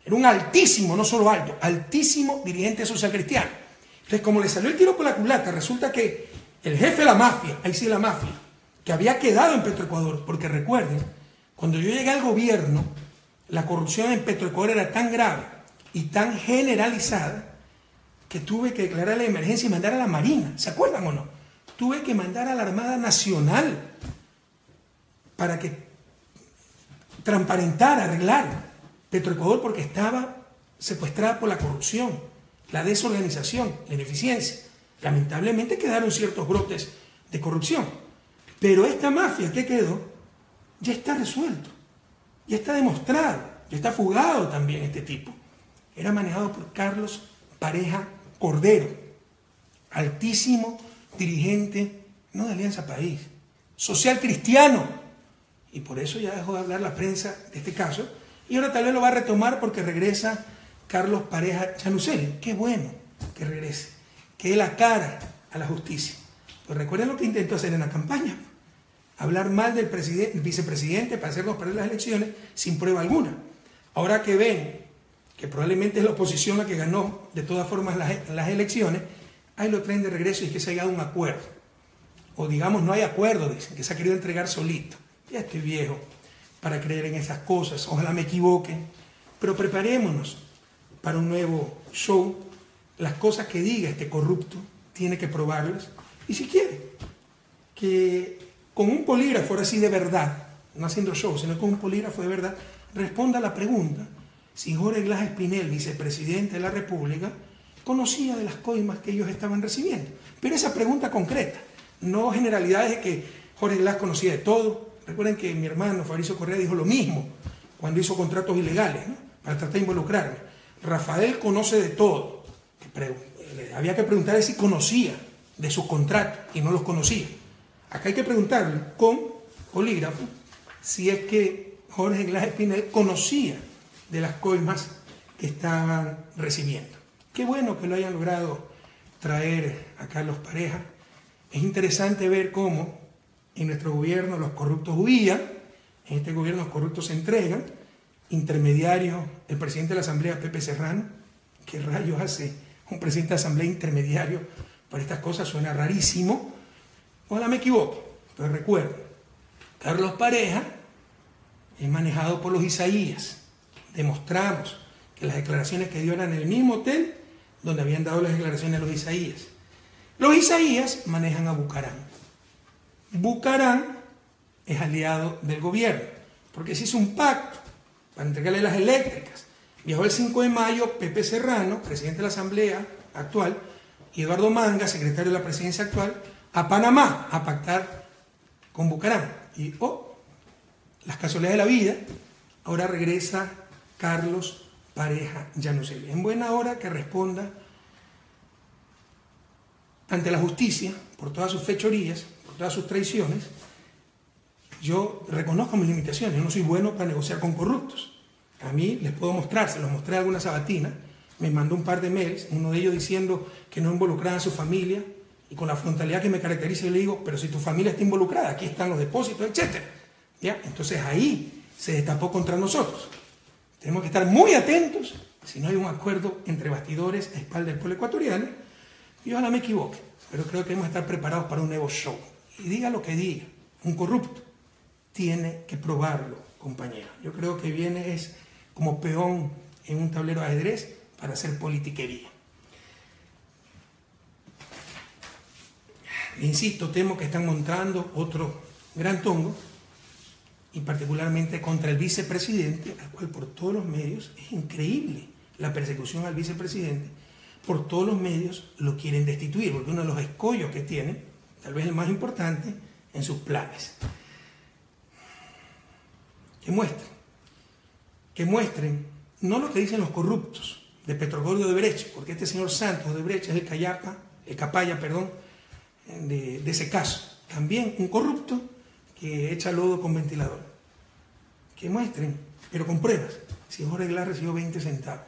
Era un altísimo, no solo alto, altísimo dirigente social cristiano. Entonces, como le salió el tiro por la culata, resulta que el jefe de la mafia, ahí sí la mafia, que había quedado en Petroecuador, porque recuerden, cuando yo llegué al gobierno, la corrupción en Petroecuador era tan grave y tan generalizada que tuve que declarar la emergencia y mandar a la Marina. ¿Se acuerdan o no? Tuve que mandar a la Armada Nacional para que transparentar, arreglar Petroecuador, porque estaba secuestrada por la corrupción, la desorganización, la ineficiencia. Lamentablemente quedaron ciertos brotes de corrupción, pero esta mafia que quedó ya está resuelto, ya está demostrado, ya está fugado también este tipo. era manejado por Carlos Pareja Cordero, altísimo dirigente, no de Alianza País, social cristiano. Y por eso ya dejó de hablar la prensa de este caso. Y ahora tal vez lo va a retomar porque regresa Carlos Pareja Yanuseli. Qué bueno que regrese, que dé la cara a la justicia. Pues recuerden lo que intentó hacer en la campaña. Hablar mal del vicepresidente para hacernos perder las elecciones sin prueba alguna. Ahora que ven que probablemente es la oposición la que ganó de todas formas las elecciones, ahí lo traen de regreso y que se haya dado un acuerdo. O digamos, no hay acuerdo, dicen, que se ha querido entregar solito. Ya estoy viejo para creer en esas cosas, ojalá me equivoque, pero preparémonos para un nuevo show. Las cosas que diga este corrupto tiene que probarlas, y si quiere que con un polígrafo, ahora sí de verdad, no haciendo show, sino con un polígrafo de verdad, responda a la pregunta si Jorge Glass Espinel, vicepresidente de la República, conocía de las coimas que ellos estaban recibiendo. Pero esa pregunta concreta, no generalidades de que Jorge Glass conocía de todo. Recuerden que mi hermano Fabricio Correa dijo lo mismo cuando hizo contratos ilegales, ¿no?, para tratar de involucrarme. Rafael conoce de todo. Había que preguntarle si conocía de sus contratos y no los conocía. Acá hay que preguntarle con polígrafo si es que Jorge Glass Espinel conocía de las coimas que estaban recibiendo. Qué bueno que lo hayan logrado traer a Carlos Pareja. Es interesante ver cómo en nuestro gobierno los corruptos huían, en este gobierno los corruptos se entregan. Intermediario, el presidente de la Asamblea, Pepe Serrano. ¿Qué rayos hace un presidente de la Asamblea intermediario para estas cosas? Suena rarísimo. Ojalá me equivoque, pero recuerden, Carlos Pareja es manejado por los Isaías. Demostramos que las declaraciones que dio eran en el mismo hotel donde habían dado las declaraciones los Isaías. Los Isaías manejan a Bucarán. Bucarán es aliado del gobierno, porque se hizo un pacto para entregarle las eléctricas. Viajó el 5 de mayo Pepe Serrano, presidente de la Asamblea actual, y Eduardo Manga, secretario de la presidencia actual, a Panamá a pactar con Bucarán. Y, las casualidades de la vida, ahora regresa Carlos Pareja Yanuseli. En buena hora que responda ante la justicia por todas sus fechorías, por todas sus traiciones. Yo reconozco mis limitaciones, yo no soy bueno para negociar con corruptos. A mí les puedo mostrar, se los mostré alguna sabatina, me mandó un par de mails, uno de ellos diciendo que no involucraba a su familia, y con la frontalidad que me caracteriza yo le digo, pero si tu familia está involucrada, aquí están los depósitos, etc. ¿Ya? Entonces ahí se destapó contra nosotros. Tenemos que estar muy atentos si no hay un acuerdo entre bastidores a espaldas del pueblo ecuatoriano, y ojalá me equivoque, pero creo que debemos estar preparados para un nuevo show. Y diga lo que diga, un corrupto tiene que probarlo, compañero. Yo creo que viene es como peón en un tablero de ajedrez para hacer politiquería. Insisto, temo que están montando otro gran tongo, y particularmente contra el vicepresidente, al cual por todos los medios, es increíble la persecución al vicepresidente, por todos los medios lo quieren destituir, porque uno de los escollos que tiene, tal vez el más importante, en sus planes. Que muestren no lo que dicen los corruptos de Petrogol de Odebrecht, porque este señor Santos Odebrecht es el capaya de ese caso. También un corrupto que echa lodo con ventilador. Que muestren, pero con pruebas, si Jorge Glass recibió 20 centavos.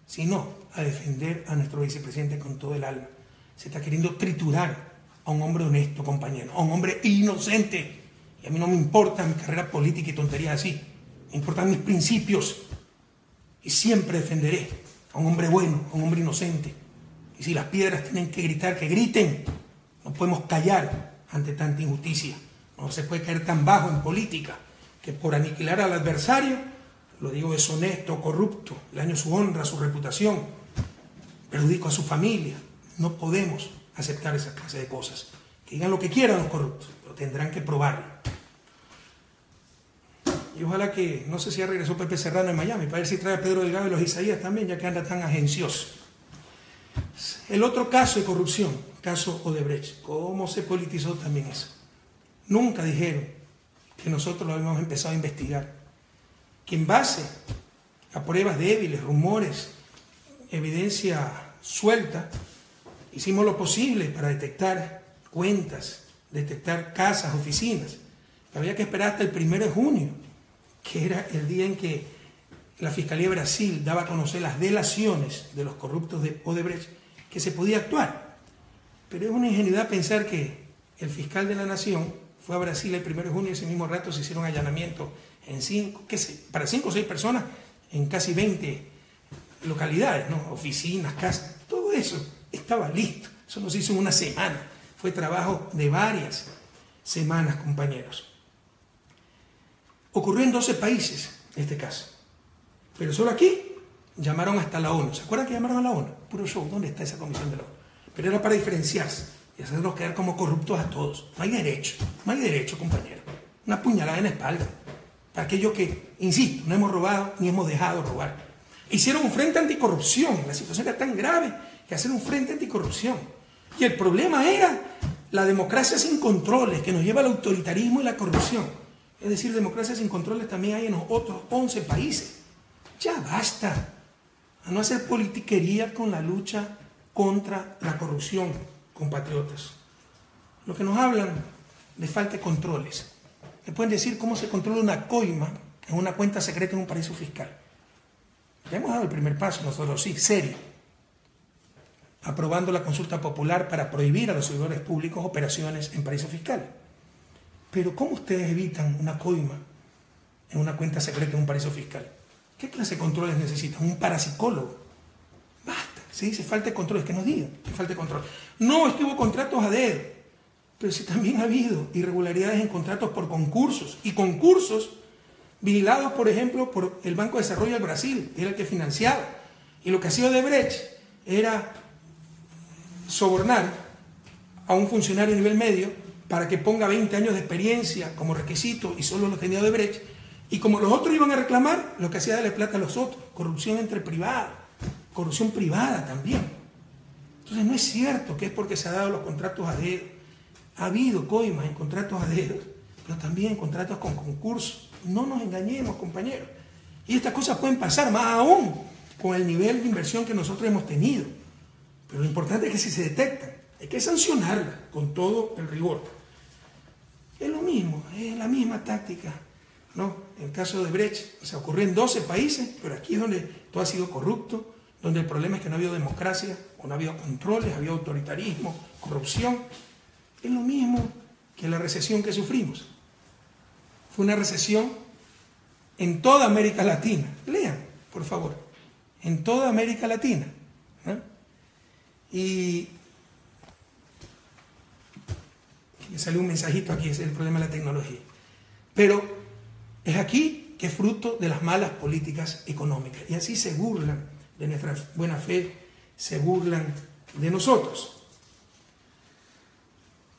Si no, a defender a nuestro vicepresidente con todo el alma. Se está queriendo triturar a un hombre honesto, compañero, a un hombre inocente. Y a mí no me importa mi carrera política y tonterías así. Me importan mis principios. Y siempre defenderé a un hombre bueno, a un hombre inocente. Y si las piedras tienen que gritar, que griten. No podemos callar ante tanta injusticia. No se puede caer tan bajo en política que por aniquilar al adversario, lo digo deshonesto, corrupto, le daño su honra, su reputación, perjudico a su familia. No podemos aceptar esa clase de cosas. Que digan lo que quieran los corruptos, pero tendrán que probarlo. Y ojalá que, no sé si ya regresó Pepe Serrano en Miami, para ver si trae a Pedro Delgado y los Isaías también, ya que anda tan agencioso. El otro caso de corrupción, caso Odebrecht, ¿cómo se politizó también eso? Nunca dijeron que nosotros lo habíamos empezado a investigar, que en base a pruebas débiles, rumores evidencia suelta, hicimos lo posible para detectar cuentas, detectar casas, oficinas. Había que esperar hasta el 1 de junio, que era el día en que la Fiscalía de Brasil daba a conocer las delaciones de los corruptos de Odebrecht, que se podía actuar. Pero es una ingenuidad pensar que el fiscal de la Nación fue a Brasil el 1 de junio y ese mismo rato se hicieron allanamientos para 5 o 6 personas en casi 20 localidades, ¿no? Oficinas, casas, todo eso estaba listo. Eso no se hizo en una semana, fue trabajo de varias semanas, compañeros. Ocurrió en 12 países este caso, pero solo aquí llamaron hasta la ONU. ¿Se acuerdan que llamaron a la ONU? Puro show, ¿dónde está esa comisión de la ONU? Pero era para diferenciarse y hacernos quedar como corruptos a todos. No hay derecho, compañero. Una puñalada en la espalda. Para aquellos que, insisto, no hemos robado ni hemos dejado robar. Hicieron un frente anticorrupción. La situación era tan grave que hacer un frente anticorrupción. Y el problema era la democracia sin controles, que nos lleva al autoritarismo y la corrupción. Es decir, democracia sin controles también hay en los otros 11 países. Ya basta. A no hacer politiquería con la lucha contra la corrupción, compatriotas. Lo que nos hablan de falta de controles. ¿Me pueden decir cómo se controla una coima en una cuenta secreta en un paraíso fiscal? Ya hemos dado el primer paso, nosotros sí, serio. Aprobando la consulta popular para prohibir a los servidores públicos operaciones en paraísos fiscales. Pero ¿cómo ustedes evitan una coima en una cuenta secreta en un paraíso fiscal? ¿Qué clase de controles necesitan? ¿Un parapsicólogo? Basta, se dice falta de controles, que nos digan que falta de control. No, es que hubo contratos a dedo, pero si también ha habido irregularidades en contratos por concursos, y concursos vigilados, por ejemplo, por el Banco de Desarrollo del Brasil, que era el que financiaba. Y lo que hacía Odebrecht era sobornar a un funcionario a nivel medio para que ponga 20 años de experiencia como requisito y solo lo tenía Odebrecht. Y como los otros iban a reclamar, lo que hacía era darle plata a los otros. Corrupción entre privados, corrupción privada también. Entonces no es cierto que es porque se han dado los contratos a dedo. Ha habido coimas en contratos a dedo, pero también en contratos con concursos. No nos engañemos, compañeros. Y estas cosas pueden pasar, más aún con el nivel de inversión que nosotros hemos tenido. Pero lo importante es que si se detectan, hay que sancionarlas con todo el rigor. Es lo mismo, es la misma táctica, ¿no? En el caso de Brecht, o sea, ocurrió en 12 países, pero aquí es donde todo ha sido corrupto, donde el problema es que no ha habido democracia, o no ha habido controles, ha habido autoritarismo, corrupción. Es lo mismo que la recesión que sufrimos. Fue una recesión en toda América Latina. Lean, por favor. En toda América Latina, ¿no? Y me salió un mensajito aquí, es el problema de la tecnología. Pero es aquí que es fruto de las malas políticas económicas. Y así se burlan de nuestra buena fe, se burlan de nosotros.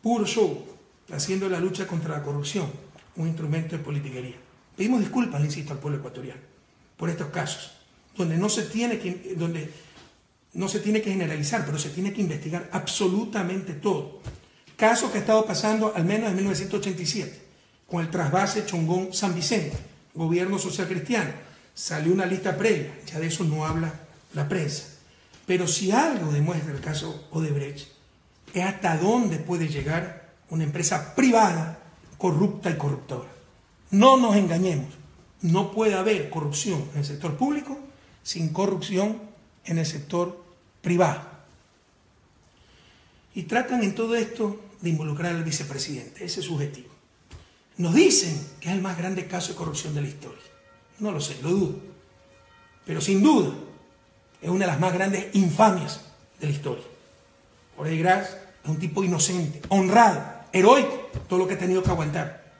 Puro show, haciendo la lucha contra la corrupción un instrumento de politiquería. Pedimos disculpas, le insisto, al pueblo ecuatoriano por estos casos, donde no se tiene que generalizar, pero se tiene que investigar absolutamente todo. Caso que ha estado pasando al menos en 1987, con el trasvase Chongón-San Vicente, gobierno social cristiano. Salió una lista previa, ya de eso no habla la prensa. Pero si algo demuestra el caso Odebrecht, es hasta dónde puede llegar una empresa privada corrupta y corruptora. No nos engañemos, no puede haber corrupción en el sector público sin corrupción en el sector privado. Y tratan en todo esto de involucrar al vicepresidente, ese es su objetivo. Nos dicen que es el más grande caso de corrupción de la historia. No lo sé, lo dudo. Pero sin duda es una de las más grandes infamias de la historia. Jorge Gras es un tipo inocente, honrado, heroico, todo lo que ha tenido que aguantar.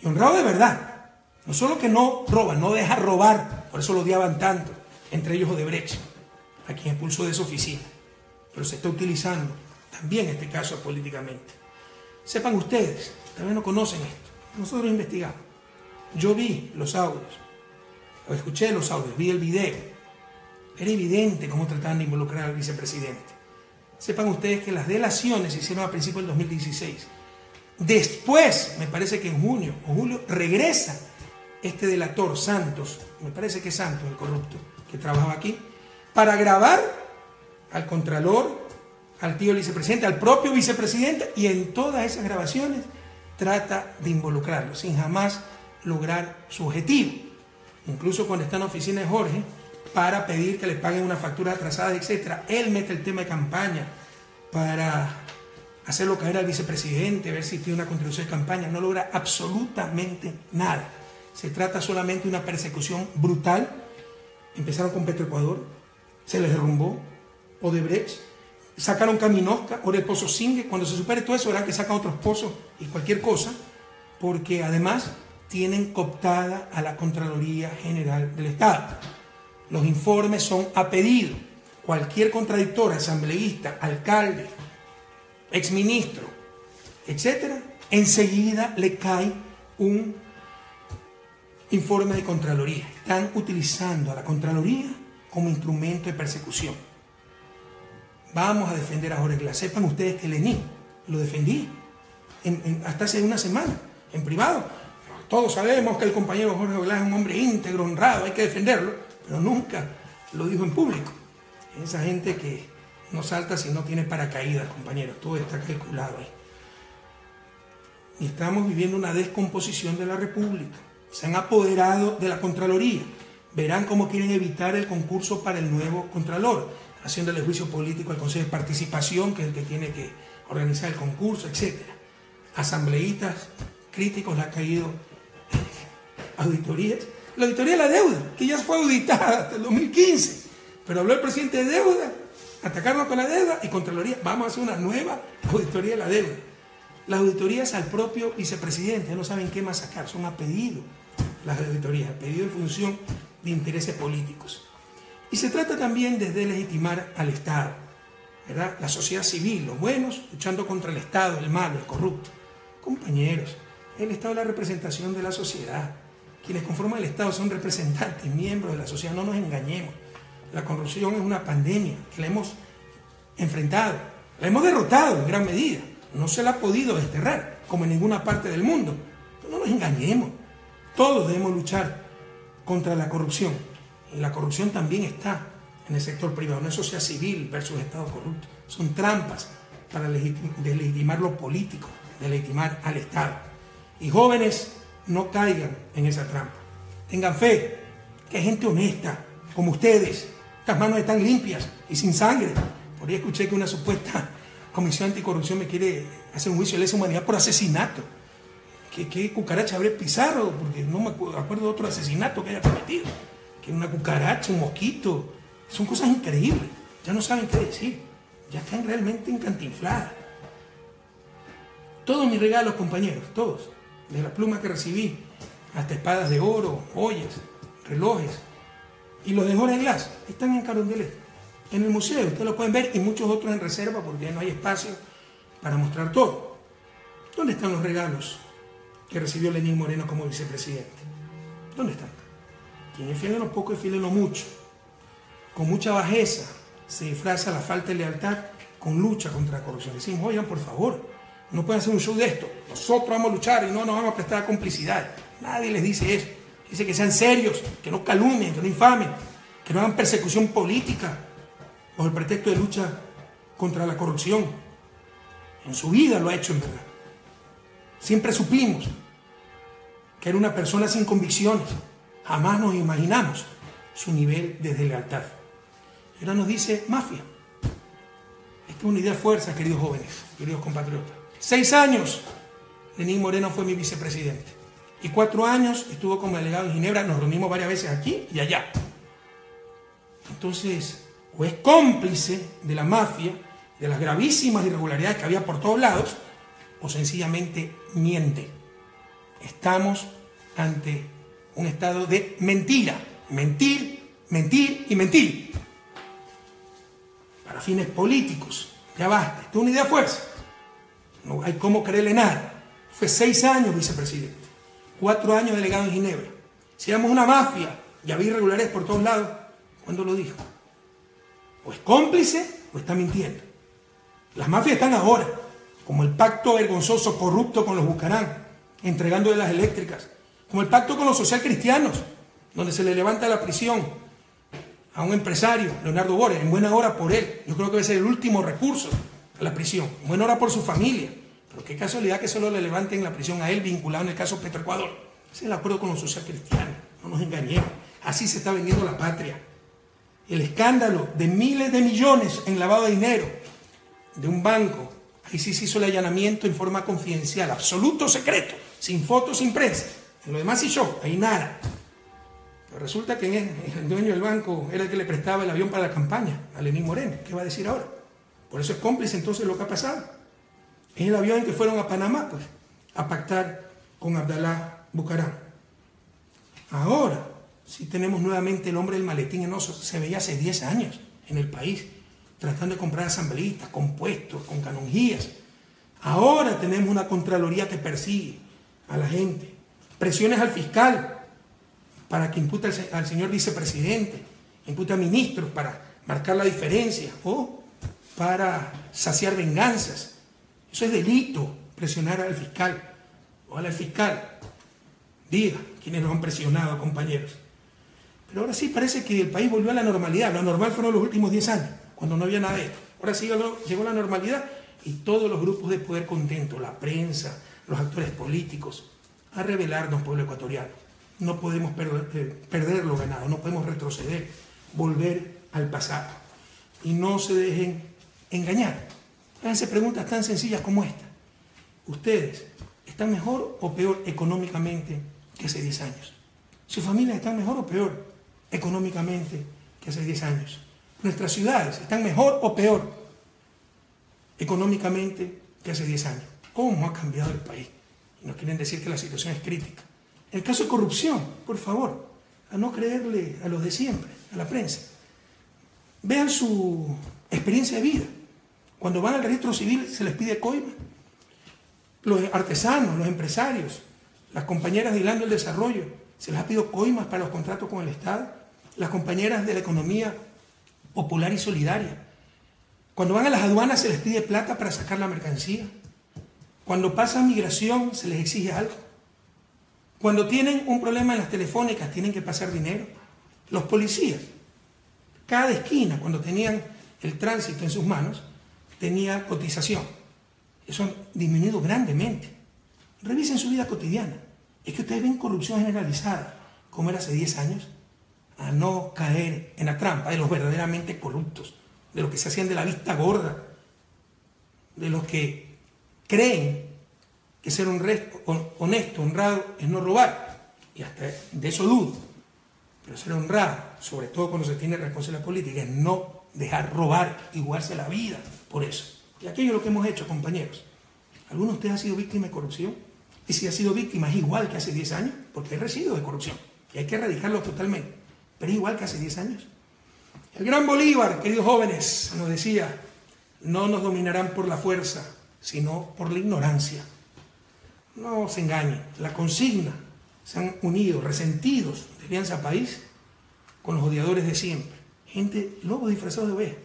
Y honrado de verdad. No solo que no roba, no deja robar, por eso lo odiaban tanto, entre ellos Odebrecht, a quien expulsó de su oficina. Pero se está utilizando también este caso políticamente. Sepan ustedes, también no conocen esto. Nosotros investigamos. Yo vi los audios, o escuché los audios, vi el video. Era evidente cómo trataban de involucrar al vicepresidente. Sepan ustedes que las delaciones se hicieron a principios del 2016. Después, me parece que en junio o julio, regresa este delator, Santos, me parece que es Santos, el corrupto, que trabajaba aquí, para grabar al contralor, al tío vicepresidente, al propio vicepresidente, y en todas esas grabaciones trata de involucrarlo sin jamás lograr su objetivo. Incluso cuando está en la oficina de Jorge para pedir que le paguen una factura atrasada, etc., él mete el tema de campaña para hacerlo caer al vicepresidente, ver si tiene una contribución de campaña. No logra absolutamente nada. Se trata solamente de una persecución brutal. Empezaron con Petroecuador, se les derrumbó Odebrecht, sacaron Caminosca, ahora el Pozo Singue. Cuando se supere todo eso, verán que sacan otros pozos y cualquier cosa, porque además tienen cooptada a la Contraloría General del Estado. Los informes son a pedido. Cualquier contradictor, asambleísta, alcalde, exministro, etcétera, enseguida le cae un informe de Contraloría. Están utilizando a la Contraloría como instrumento de persecución. Vamos a defender a Jorge Glass. Sepan ustedes que Lenín lo defendí hasta hace una semana, en privado. Todos sabemos que el compañero Jorge Glass es un hombre íntegro, honrado, hay que defenderlo, pero nunca lo dijo en público. Esa gente que no salta si no tiene paracaídas, compañeros, todo está calculado ahí. Y estamos viviendo una descomposición de la República. Se han apoderado de la Contraloría. Verán cómo quieren evitar el concurso para el nuevo Contralor, haciéndole juicio político al Consejo de Participación, que es el que tiene que organizar el concurso, etc. Asambleístas críticos le ha caído auditorías. La auditoría de la deuda, que ya fue auditada hasta el 2015, pero habló el presidente de deuda, atacarnos con la deuda, y Contraloría, vamos a hacer una nueva auditoría de la deuda. Las auditorías al propio vicepresidente, no saben qué más sacar, son a pedido las auditorías, a pedido en función de intereses políticos. Y se trata también de deslegitimar al Estado, ¿verdad? La sociedad civil, los buenos luchando contra el Estado, el malo, el corrupto. Compañeros, el Estado es la representación de la sociedad. Quienes conforman el Estado son representantes, miembros de la sociedad, no nos engañemos. La corrupción es una pandemia que la hemos enfrentado, la hemos derrotado en gran medida. No se la ha podido desterrar, como en ninguna parte del mundo. Pero no nos engañemos. Todos debemos luchar contra la corrupción. Y la corrupción también está en el sector privado. No es sociedad civil versus Estado corrupto. Son trampas para deslegitimar lo político, deslegitimar al Estado. Y jóvenes, no caigan en esa trampa. Tengan fe, que hay gente honesta, como ustedes. Estas manos están limpias y sin sangre. Por ahí escuché que una supuesta Comisión Anticorrupción me quiere hacer un juicio de lesa humanidad por asesinato. ¿Qué cucaracha habré Pizarro? Porque no me acuerdo de otro asesinato que haya cometido. Que una cucaracha, un mosquito. Son cosas increíbles. Ya no saben qué decir. Ya están realmente encantinfladas. Todos mis regalos, compañeros, todos. De la pluma que recibí, hasta espadas de oro, joyas, relojes. Y los de Jorge Glass están en Carondelet, en el museo. Ustedes lo pueden ver, y muchos otros en reserva porque no hay espacio para mostrar todo. ¿Dónde están los regalos que recibió Lenín Moreno como vicepresidente? ¿Dónde están? Quien es fiel en lo poco es fiel en lo mucho. Con mucha bajeza se disfraza la falta de lealtad con lucha contra la corrupción. Decimos, oigan, por favor, no pueden hacer un show de esto. Nosotros vamos a luchar y no nos vamos a prestar complicidad. Nadie les dice eso. Dice que sean serios, que no calumnien, que no infamen, que no hagan persecución política bajo el pretexto de lucha contra la corrupción. En su vida lo ha hecho, en verdad. Siempre supimos que era una persona sin convicciones. Jamás nos imaginamos su nivel de deslealtad. Y ahora nos dice mafia. Esta es una idea de fuerza, queridos jóvenes, queridos compatriotas. 6 años Lenín Moreno fue mi vicepresidente. Y 4 años estuvo como delegado en Ginebra. Nos reunimos varias veces aquí y allá. Entonces, o es cómplice de la mafia, de las gravísimas irregularidades que había por todos lados, o sencillamente miente. Estamos ante un estado de mentira. Mentir, mentir y mentir. Para fines políticos. Ya basta. Esto es una idea de fuerza. No hay cómo creerle nada. Fue 6 años vicepresidente. 4 años delegado en Ginebra. Si éramos una mafia y había irregularidades por todos lados, ¿cuándo lo dijo? O es cómplice o está mintiendo. Las mafias están ahora, como el pacto vergonzoso, corrupto con los Bucarán, entregándole las eléctricas, como el pacto con los socialcristianos, donde se le levanta la prisión a un empresario, Leonardo Borer, en buena hora por él. Yo creo que va a ser el último recurso a la prisión. En buena hora por su familia. Pero qué casualidad que solo le levanten la prisión a él, vinculado en el caso Petroecuador. Ese es el acuerdo con los socialcristianos. No nos engañemos. Así se está vendiendo la patria. El escándalo de miles de millones en lavado de dinero de un banco. Ahí sí se hizo el allanamiento en forma confidencial, absoluto secreto, sin fotos, sin prensa. En lo demás sí show, ahí nada. Pero resulta que el dueño del banco era el que le prestaba el avión para la campaña, a Lenín Moreno. ¿Qué va a decir ahora? Por eso es cómplice entonces lo que ha pasado. Es el avión en que fueron a Panamá, pues, a pactar con Abdalá Bucaram. Ahora sí tenemos nuevamente el hombre del maletín en oso. Se veía hace 10 años en el país, tratando de comprar asambleístas, con puestos, con canonjías. Ahora tenemos una Contraloría que persigue a la gente. Presiones al fiscal para que impute al señor vicepresidente, impute a ministros para marcar la diferencia o para saciar venganzas. Eso es delito, presionar al fiscal. Ojalá el fiscal diga quiénes lo han presionado, compañeros. Pero ahora sí parece que el país volvió a la normalidad. Lo normal fueron los últimos 10 años, cuando no había nada de esto. Ahora sí llegó la normalidad y todos los grupos de poder contentos, la prensa, los actores políticos, a revelarnos, pueblo ecuatoriano. No podemos perder lo ganado, no podemos retroceder, volver al pasado. Y no se dejen engañar. Háganse preguntas tan sencillas como esta. ¿Ustedes están mejor o peor económicamente que hace 10 años? ¿Sus familias están mejor o peor económicamente que hace 10 años? ¿Nuestras ciudades están mejor o peor económicamente que hace 10 años? ¿Cómo ha cambiado el país? Y nos quieren decir que la situación es crítica. En el caso de corrupción, por favor, a no creerle a los de siempre, a la prensa. Vean su experiencia de vida. Cuando van al registro civil se les pide coima. Los artesanos, los empresarios, las compañeras de Hilando el Desarrollo, se les ha pedido coimas para los contratos con el Estado. Las compañeras de la economía popular y solidaria. Cuando van a las aduanas se les pide plata para sacar la mercancía. Cuando pasan migración se les exige algo. Cuando tienen un problema en las telefónicas tienen que pasar dinero. Los policías, cada esquina, cuando tenían el tránsito en sus manos, tenía cotización. Eso ha disminuido grandemente. Revisen su vida cotidiana. Es que ustedes ven corrupción generalizada, como era hace 10 años, a no caer en la trampa de los verdaderamente corruptos, de los que se hacían de la vista gorda, de los que creen que ser honesto, honrado, es no robar. Y hasta de eso dudo. Pero ser honrado, sobre todo cuando se tiene responsabilidad política, es no dejar robar y jugarse la vida por eso. Y aquello es lo que hemos hecho, compañeros. ¿Alguno de ustedes ha sido víctima de corrupción? Y si ha sido víctima es igual que hace 10 años, porque hay residuos de corrupción. Y hay que erradicarlo totalmente. Pero es igual que hace 10 años. El gran Bolívar, queridos jóvenes, nos decía, no nos dominarán por la fuerza, sino por la ignorancia. No se engañen, la consigna, se han unido resentidos de Alianza País con los odiadores de siempre. Gente, lobos disfrazados de ovejas,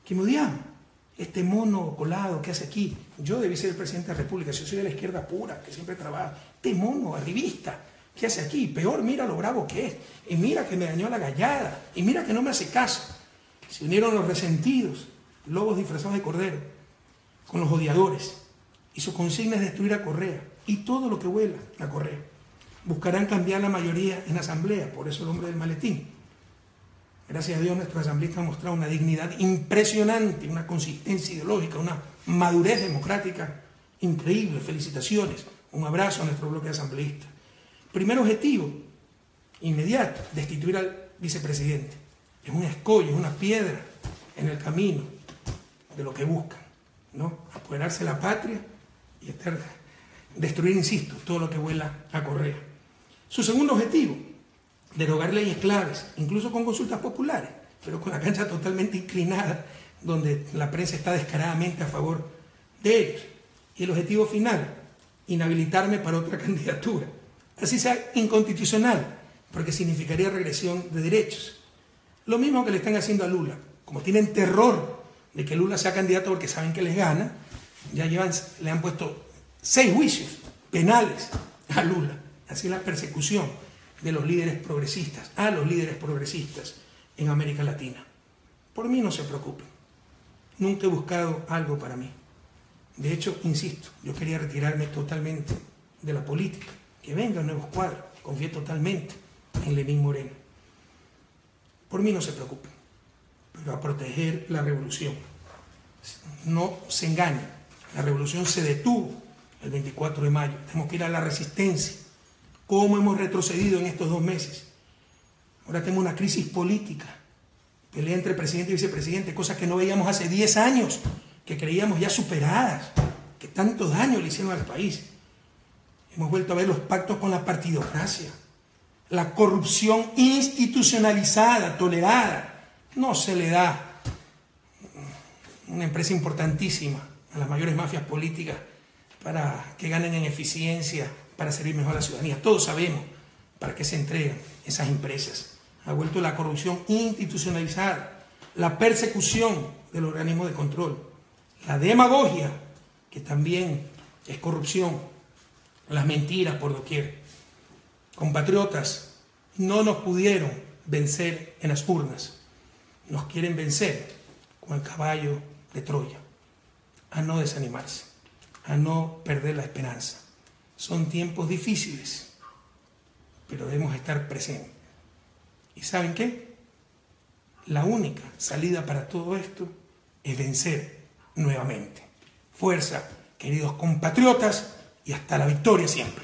que me odiaban. Este mono colado que hace aquí, yo debí ser el presidente de la República, yo soy de la izquierda pura, que siempre trabaja. Este mono arribista, ¿qué hace aquí? Peor, mira lo bravo que es, y mira que me dañó la gallada, y mira que no me hace caso. Se unieron los resentidos, lobos disfrazados de cordero, con los odiadores, y su consigna es destruir a Correa, y todo lo que vuela a Correa. Buscarán cambiar la mayoría en la asamblea, por eso el hombre del maletín. Gracias a Dios nuestra asambleísta ha mostrado una dignidad impresionante, una consistencia ideológica, una madurez democrática increíble. Felicitaciones, un abrazo a nuestro bloque de asambleístas. Primer objetivo, inmediato, destituir al vicepresidente. Es un escollo, es una piedra en el camino de lo que buscan, ¿no? Apoderarse de la patria y destruir, insisto, todo lo que vuela a Correa. Su segundo objetivo, derogar leyes claves, incluso con consultas populares, pero con la cancha totalmente inclinada, donde la prensa está descaradamente a favor de ellos. Y el objetivo final, inhabilitarme para otra candidatura. Así sea inconstitucional, porque significaría regresión de derechos. Lo mismo que le están haciendo a Lula. Como tienen terror de que Lula sea candidato porque saben que les gana, ya le han puesto 6 juicios penales a Lula. Así es la persecución de los líderes progresistas, a los líderes progresistas en América Latina. Por mí no se preocupen. Nunca he buscado algo para mí. De hecho, insisto, yo quería retirarme totalmente de la política. Que vengan nuevos cuadros. Confié totalmente en Lenín Moreno. Por mí no se preocupen, pero a proteger la revolución. No se engañen, la revolución se detuvo el 24 de mayo. Tenemos que ir a la resistencia. ¿Cómo hemos retrocedido en estos 2 meses? Ahora tenemos una crisis política, pelea entre presidente y vicepresidente, cosas que no veíamos hace 10 años, que creíamos ya superadas, que tanto daño le hicieron al país. Hemos vuelto a ver los pactos con la partidocracia, la corrupción institucionalizada, tolerada. No se le da una empresa importantísima a las mayores mafias políticas para que ganen en eficiencia, para servir mejor a la ciudadanía. Todos sabemos para qué se entregan esas empresas. Ha vuelto la corrupción institucionalizada, la persecución del organismo de control, la demagogia, que también es corrupción, las mentiras por doquier. Compatriotas, no nos pudieron vencer en las urnas. Nos quieren vencer con el caballo de Troya. A no desanimarse, a no perder la esperanza. Son tiempos difíciles, pero debemos estar presentes. ¿Y saben qué? La única salida para todo esto es vencer nuevamente. Fuerza, queridos compatriotas, y hasta la victoria siempre.